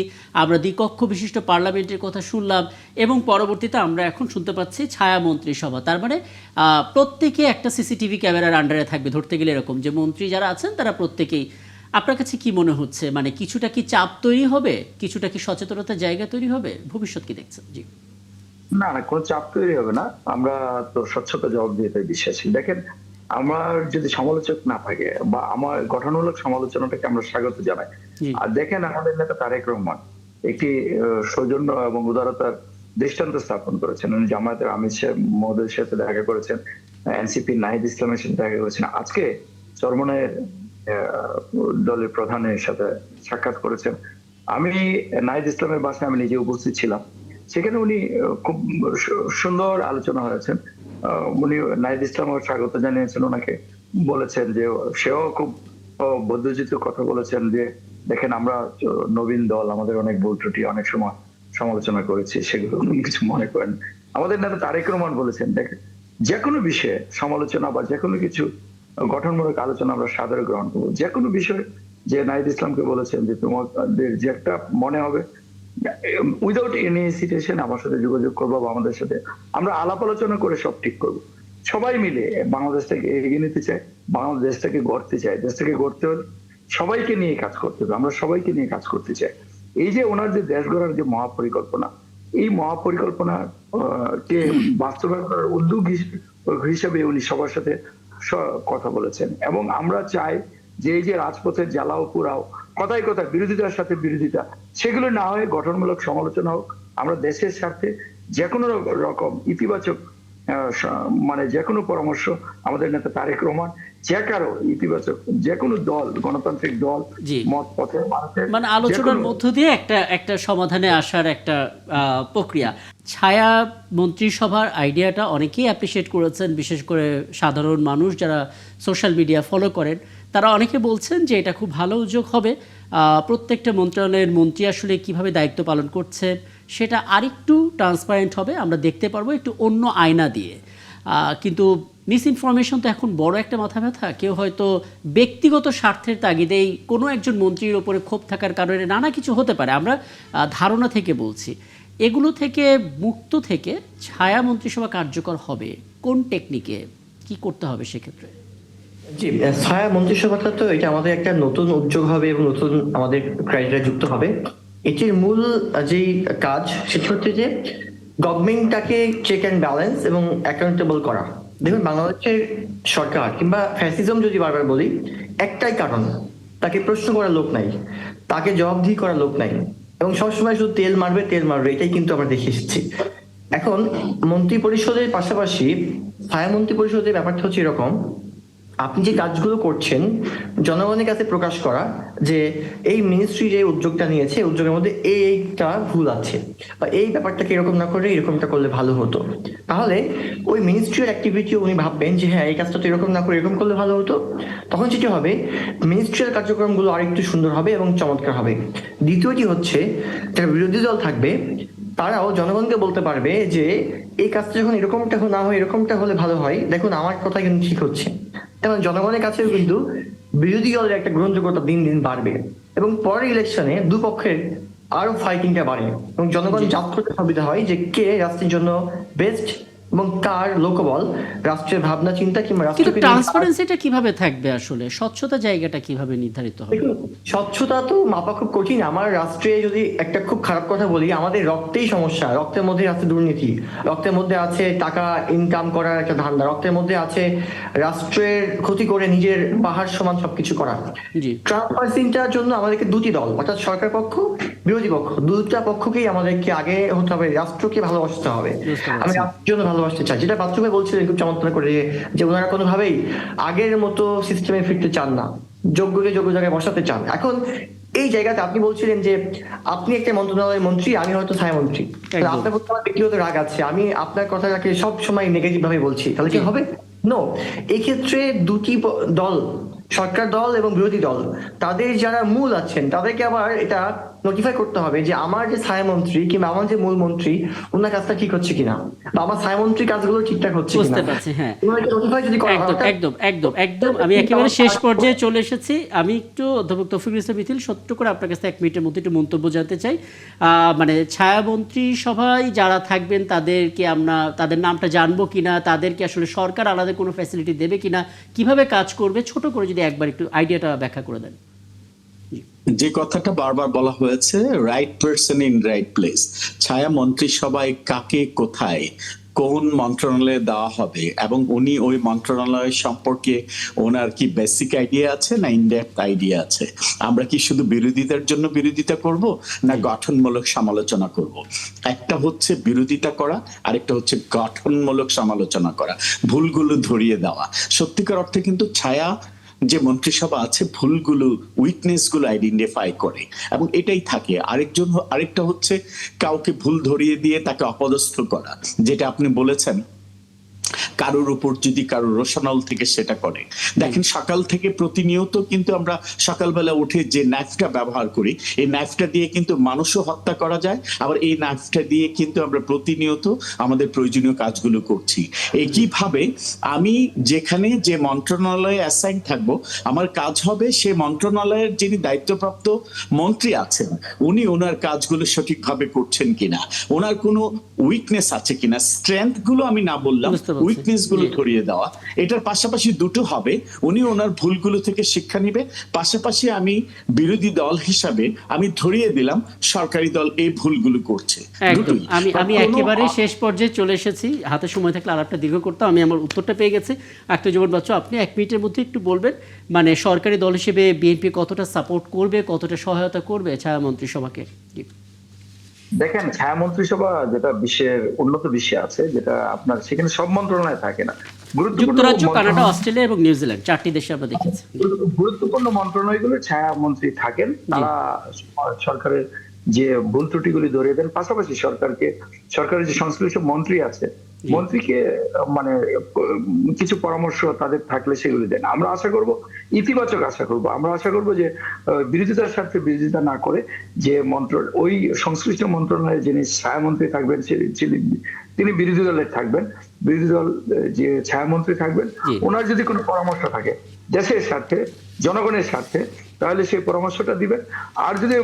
আমরা দ্বিকক্ষ বিশিষ্ট পার্লামেন্টের কথা শুনলাম, এবং পরবর্তীতে আমরা এখন শুনতে পাচ্ছি ছায়া মন্ত্রিসভা। তার মানে প্রত্যেকে একটা সিসিটিভি ক্যামেরার আন্ডারে থাকবে, ধরতে গেলে এরকম যে মন্ত্রী যারা আছেন তারা প্রত্যেকেই। আপনার কাছে কি মনে হচ্ছে, মানে কিছুটা কি চাপ তৈরি হবে, কিছুটা কি সচেতনতার জায়গা তৈরি হবে, ভবিষ্যৎ কি দেখছেন? জি। না না, কোনো চাপ তৈরি হবে না। আমরা তো স্বচ্ছতা জবাবদিহিতায় বিশ্বাসী। দেখেন, আমার যদি সমালোচক না থাকে বা আমার গঠনমূলক সমালোচনাটাকে আমরা স্বাগত জানাই। জি। আর দেখেন, আমাদের নেতা তারেক রহমান একটি সৌজন্য এবং উদারতার দৃষ্টান্ত স্থাপন করেছেন। উনি জামায়াতের আমির মহোদয়ের সাথে দেখা করেছেন, এনসিপি নাহিদ ইসলামের সাথে দেখা করেছেন, আজকে চরমনায়ের দলের প্রধানের সাথে সাক্ষাৎ করেছেন। আমি নাহিদ ইসলামের বাসায় আমি নিজে উপস্থিত ছিলাম, সেখানে উনি খুব সুন্দর আলোচনা হয়েছেন। উনি নাহিদ ইসলামও স্বাগত জানিয়েছেন ওনাকে, বলেছেন যে সেও খুব বদ্ধজিত কথা বলেছেন যে দেখেন, আমরা নবীন দল, আমাদের অনেক ভুল ত্রুটি অনেক সময় সমালোচনা করেছি, সেগুলো উনি কিছু মনে করেন। আমাদের নেতা তারেক রহমান বলেছেন, দেখেন, যে কোনো বিষয়ে সমালোচনা বা যে কোনো কিছু গঠনমূলক আলোচনা আমরা সাদরে গ্রহণ করবো। যে কোনো বিষয়, যে নাহিদ ইসলামকে বলেছেন যে তোমাদের যে একটা মনে হবে উইদাউট এনি হেসিটেশন আমার সাথে যোগাযোগ করবো বা আমাদের সাথে আমরা আলাপ আলোচনা করে সব ঠিক করবো। সবাই মিলে বাংলাদেশটাকে এগিয়ে নিতে চাই, বাংলাদেশটাকে গড়তে চাই। দেশটাকে গড়তে হলে সবাইকে নিয়ে কাজ করতে হবে, আমরা সবাইকে নিয়ে কাজ করতে চাই। এই যে ওনার যে দেশ গড়ার যে মহাপরিকল্পনা, এই মহাপরিকল্পনা কে বাস্তবায়ন করার উদ্যোগ হিসেবে উনি সবার সাথে কথা বলেছেন। এবং আমরা চাই যে এই যে রাজপথের জ্বালাও পোড়াও, কথায় কথায় বিরোধিতার সাথে বিরোধিতা, সেগুলো না হয়ে গঠনমূলক সমালোচনা হোক। আমরা দেশের স্বার্থে যে কোনো রকম ইতিবাচক মানে যে কোনো পরামর্শ আমাদের নেতা তারেক রহমান, যে কারো ইতিবাচক যে কোনো দল, গণতান্ত্রিক দল, জি। মত পথে মানে আলোচনার মধ্য দিয়ে একটা সমাধানে আসার একটা প্রক্রিয়া। ছায়া মন্ত্রিসভার আইডিয়াটা অনেকেই অ্যাপ্রিসিয়েট করেছেন, বিশেষ করে সাধারণ মানুষ যারা সোশ্যাল মিডিয়া ফলো করেন তারা অনেকে বলছেন যে এটা খুব ভালো উদ্যোগ হবে। প্রত্যেকটা মন্ত্রণালয়ের মন্ত্রী আসলে কিভাবে দায়িত্ব পালন করছেন সেটা আরেকটু ট্রান্সপারেন্ট হবে, আমরা দেখতে পারবো একটু অন্য আয়না দিয়ে। কিন্তু মিসইনফরমেশন তো এখন বড় একটা মাথা ব্যথা। কেউ হয়তো ব্যক্তিগত স্বার্থের তাগিদেই কোনো একজন মন্ত্রীর ওপরে ক্ষোভ থাকার কারণে নানা কিছু হতে পারে, আমরা ধারণা থেকে বলছি। এগুলো থেকে মুক্ত থেকে ছায়া মন্ত্রিসভা কার্যকর হবে কোন টেকনিকে, কি করতে হবে সেক্ষেত্রে? জি, ছায়া মন্ত্রিসভাটা তো এটা আমাদের একটা নতুন উদ্যোগ হবে এবং নতুন আমাদের ক্রাইটেরিয়া যুক্ত হবে। এটির মূল যেই কাজ সেটা হচ্ছে যে গভর্নমেন্টটাকে চেক অ্যান্ড ব্যালেন্স এবং অ্যাকাউন্টেবল করা। দেখুন, বাংলাদেশের সরকার কিংবা ফ্যাসিজম যদি বারবার বলি, একটাই কারণ, তাকে প্রশ্ন করার লোক নাই, তাকে জবাবদিহি করার লোক নাই, এবং সবসময় শুধু তেল মারবে তেল মারবে, এটাই কিন্তু আমরা দেখে এসেছি। এখন মন্ত্রী পরিষদের পাশাপাশি ছায়া মন্ত্রী পরিষদের ব্যাপারটা হচ্ছে এরকম আপনি যে কাজগুলো করছেন জনগণের কাছে প্রকাশ করা যে এই মিনিস্ট্রি যে উদ্যোগটা নিয়েছে এই উদ্যোগের মধ্যে এইটা ভুল আছে, বা এই ব্যাপারটাকে এরকম না করে এরকমটা করলে ভালো হতো, তাহলে ওই মিনিস্ট্রিয়াল অ্যাক্টিভিটি উনি ভাববেন যে হ্যাঁ এই কাজটা তো এরকম না করে এরকম করলে ভালো হতো। তখন যেটি হবে মিনিস্ট্রিয়াল কার্যক্রমগুলো আরেকটু সুন্দর হবে এবং চমৎকার হবে। দ্বিতীয়টি হচ্ছে যারা বিরোধী দল থাকবে তারাও জনগণকে বলতে পারবে যে এই কাজটা যখন এরকমটা না হয় এরকমটা হলে ভালো হয়, দেখুন আমার কথা কিন্তু ঠিক হচ্ছে। এবং জনগণের কাছেও কিন্তু বিরোধী দলের একটা গ্রহণযোগ্যতা দিন দিন বাড়বে এবং পরের ইলেকশনে দুপক্ষের আরো ফাইটিংটা বাড়ে এবং জনগণ জাজ করতে সুবিধা হয় যে কে রাষ্ট্রের জন্য বেস্ট এবং কার লোকবল রাষ্ট্রের ভাবনা চিন্তা কিংবা কিন্তু রাষ্ট্রকে ট্রান্সপারেন্সিটা কিভাবে থাকবে আসলে, স্বচ্ছতা জায়গাটা কিভাবে নির্ধারিত হবে? দেখুন, স্বচ্ছতা তো মাপা খুব কঠিন। আমার রাষ্ট্রে যদি একটা খুব খারাপ কথা বলি, আমাদের রক্তেই সমস্যা, রক্তের মধ্যে আছে দুর্নীতি, রক্তের মধ্যে আছে টাকা ইনকাম করার একটা ধান্দা, রক্তের মধ্যে আছে রাষ্ট্রের ক্ষতি করে নিজের পাহাড় সমান সবকিছু করা। জি। ট্রান্সপারেন্সিটার জন্য আমাদেরকে দুটি দল অর্থাৎ সরকার পক্ষ বিরোধী পক্ষ দুটা পক্ষকেই আমাদেরকে আগে হতে হবে, রাষ্ট্রকে ভালোবাসতে হবে। বুঝতে পারছি। আমি রাষ্ট্রের জন্য ভালোবাসতে চাই, যেটা বাচ্চু ভাই বলছিলেন খুব চমৎকার করে যে ওনারা কোনোভাবেই আগের মতো সিস্টেমে ফিরতে চান না, যোগ্যকে যোগ্য জায়গায় বসাতে চান। এখন এই জায়গাতে আপনি বলছিলেন যে আপনি একটা মন্ত্রণালয়ের মন্ত্রী, আমি হয়তো ছায়ামন্ত্রী, তাহলে একদম। আপনার প্রতি আমার ব্যক্তিগত রাগ আছে, আমি আপনার কথাটাকে সব সময় নেগেটিভ ভাবে বলছি, তাহলে কি হবে? নো, এই ক্ষেত্রে দুটি দল, সরকার দল এবং বিরোধী দল, তাদের যারা মূল আছেন তাদেরকে আবার এটা নোটিফাই করতে হবে যে আমার যে ছায়ামন্ত্রী কিংবা আমার যে মূল মন্ত্রী ওনার কাজটা ঠিক হচ্ছে কিনা, বা আমার ছায়ামন্ত্রীর কাজগুলো ঠিকঠাক হচ্ছে কিনা। বুঝতে পারছি, হ্যাঁ। নোটিফাই যদি করা হয় একদম অর্থাৎ একদম একদম একদম আমি একেবারে শেষ পর্যায়ে চলে এসেছি। আমি একটু অধ্যাপক তৌফিকুল ইসলাম মিথিল ছোট্ট করে আপনার কাছে 1 মিনিটের মধ্যে একটু মন্তব্য জানতে চাই। মানে ছায়ামন্ত্রী সভায় যারা থাকবেন তাদেরকে আমরা তাদের নামটা জানবো কিনা, তাদেরকে আসলে সরকার আলাদা কোনো ফ্যাসিলিটি দেবে কিনা, কিভাবে কাজ করবে, ছোট করে যদি একবার একটু আইডিয়াটা ব্যাখ্যা করে দেন। যে কথাটা বারবার বলা হয়েছে, right person in right place. ছায়া মন্ত্রিসভায় কাকে কোথায় কোন মন্ত্রণালয়ে দেওয়া হবে এবং উনি ওই মন্ত্রণালয় সম্পর্কে ওনার কি বেসিক আইডিয়া আছে না ইনডেপথ আইডিয়া আছে? আমরা কি শুধু বিরোধিতার জন্য বিরোধিতা করব না গঠনমূলক সমালোচনা করব? একটা হচ্ছে বিরোধিতা করা, আরেকটা হচ্ছে গঠনমূলক সমালোচনা করা, ভুলগুলো ধরিয়ে দেওয়া। সত্যিকার অর্থে কিন্তু ছায়া যে মন্ত্রিসভা আছে ভুলগুলো উইকনেস গুলো আইডেন্টিফাই করে এবং এটাই থাকে। আরেকটা হচ্ছে কাউকে ভুল ধরিয়ে দিয়ে তাকে অপদস্থ করা, যেটা আপনি বলেছেন কারোর উপর যদি কারো রোশনাল থেকে সেটা করে। দেখেন সকাল থেকে প্রতিনিয়ত কিন্তু আমরা সকালবেলা উঠে যে নাইফটা ব্যবহার করি, এই নাইফটা দিয়ে কিন্তু মানুষও হত্যা করা যায়, আবার এই নাইফটা দিয়ে কিন্তু আমরা প্রতিনিয়ত আমাদের প্রয়োজনীয় কাজগুলো করছি। একইভাবে আমি যেখানে যে মন্ত্রণালয়ে অ্যাসাইন থাকবো, আমার কাজ হবে সে মন্ত্রণালয়ের যিনি দায়িত্বপ্রাপ্ত মন্ত্রী আছেন উনি ওনার কাজগুলো সঠিকভাবে করছেন কিনা, ওনার কোনো উইকনেস আছে কিনা, স্ট্রেংথ গুলো আমি না বললাম, উইকনেস গুলো ধরিয়ে দেওয়া। এটার পাশাপাশি দুটো হবে, উনি ওনার ভুলগুলো থেকে শিক্ষা নিবে, পাশাপাশি আমি বিরোধী দল হিসাবে আমি ধরিয়ে দিলাম সরকারি দল এই ভুলগুলো করছে। একদম। আমি একেবারে শেষ পর্যায়ে চলে এসেছি, হাতে সময় থাকলে আলাপটা দীর্ঘ করতাম, আমি আমার উত্তরটা পেয়ে গেছি। আখতারুজ্জামান বাচ্চু, আপনি 1 মিনিটের মধ্যে একটু বলবেন মানে সরকারি দল হিসেবে বিএনপি কতটা সাপোর্ট করবে, কতটা সহায়তা করবে ছায়া মন্ত্রিসভাকে? দেখেন, ছায়া মন্ত্রিসভা যেটা বিশ্বের উন্নত বিশ্বে আছে, যেটা আপনার সেখানে সব মন্ত্রণালয় থাকে না। যুক্তরাজ্য, কানাডা, অস্ট্রেলিয়া এবং নিউজিল্যান্ড 4টি দেশে আমরা দেখেছি। গুরুত্বপূর্ণ মন্ত্রণালয়গুলো ছায়া মন্ত্রী থাকেন, তারা সরকারের যে ভুল ত্রুটিগুলি ধরিয়ে দেন, পাশাপাশি সরকারের যে সংশ্লিষ্ট মন্ত্রী আছে মন্ত্রীকে মানে কিছু পরামর্শ তাদের থাকলে সেগুলি দেন। আমরা আশা করব, ইতিবাচক আশা করব, আমরা আশা করব যে বিরোধিতার স্বার্থে বিরোধিতা না করে যে ওই সংশ্লিষ্ট মন্ত্রণালয়ে যিনি ছায়ামন্ত্রী থাকবেন তিনি বিরোধী দলের থাকবেন, বিরোধী দল যে ছায়ামন্ত্রী থাকবেন ওনার যদি কোনো পরামর্শ থাকে দেশের স্বার্থে জনগণের স্বার্থে তাহলে সেই পরামর্শটা দিবেন। আর যদি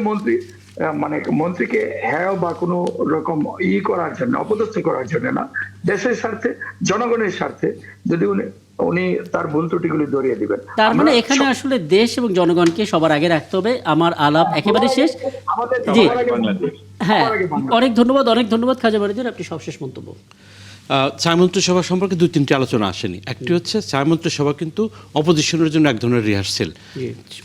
মন্ত্রীকে হ্যাঁ বা কোনো রকম করার জন্য, অপদস্থ করার জন্য না, দেশের স্বার্থে জনগণের স্বার্থে যদি উনি তার ভুল ত্রুটিগুলি ধরিয়ে দিবেন। তার মানে এখানে আসলে দেশ এবং জনগণকে সবার আগে রাখতে হবে। আমার আলাপ একেবারে শেষ। জি, হ্যাঁ, অনেক ধন্যবাদ খাজা বারীদের, আপনি সবশেষ মন্তব্য। ছায়া মন্ত্রিসভা সম্পর্কে 2-3টি আলোচনা আসেনি। একটি হচ্ছে ছায়া মন্ত্রিসভা কিন্তু অপোজিশনের জন্য এক ধরনের রিহার্সেল।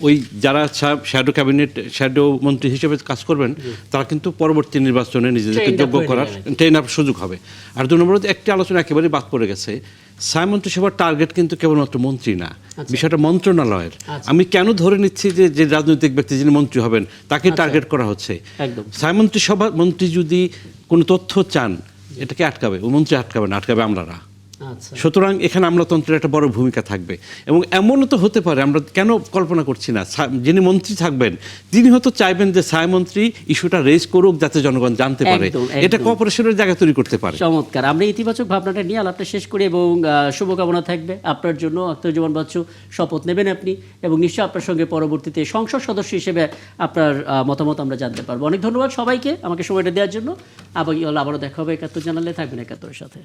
ওই যারা শ্যাডো ক্যাবিনেট শ্যাডো মন্ত্রী হিসেবে কাজ করবেন তারা কিন্তু পরবর্তী নির্বাচনে নিজেদেরকে Trained up যোগ্য হয়ে করার নেবেন। ট্রেন আপ সুযোগ হবে। আর 2 নম্বরে একটি আলোচনা একেবারেই বাদ পড়ে গেছে, ছায়া মন্ত্রিসভার টার্গেট কিন্তু কেবলমাত্র মন্ত্রী না, বিষয়টা মন্ত্রণালয়ের। আমি কেন ধরে নিচ্ছি যে যে রাজনৈতিক ব্যক্তি যিনি মন্ত্রী হবেন তাকে টার্গেট করা হচ্ছে। একদম। ছায়া মন্ত্রিসভা মন্ত্রী যদি কোনো তথ্য চান এটাকে আটকাবে, ও মন্ত্রী আটকাবে না, আটকাবে আমলারা। আচ্ছা, সুতরাং এখানে আমলাতন্ত্রের একটা বড় ভূমিকা থাকবে। এবং এমনও তো হতে পারে, আমরা কেন কল্পনা করছি না, যিনি মন্ত্রী থাকবেন তিনি হয়তো চাইবেন যে ছায়া মন্ত্রী ইস্যুটা রেজ করুক যাতে জনগণ জানতে পারে, একদম, এটা একদম। কর্পোরেশনের জায়গা তৈরি করতে পারে। চমৎকার। আমরা ইতিবাচক ভাবনাটা নিয়ে আলাপটা শেষ করি এবং শুভকামনা থাকবে আপনার জন্য। আখতারুজ্জামান বাচ্চু, শপথ নেবেন আপনি এবং নিশ্চয়ই আপনার সঙ্গে পরবর্তীতে সংসদ সদস্য হিসেবে আপনার মতামত আমরা জানতে পারবো। অনেক ধন্যবাদ সবাইকে আমাকে সময়টা দেওয়ার জন্য। আবারও দেখা হবে ৭১ জানালে, থাকবেন ৭১-এর সাথে।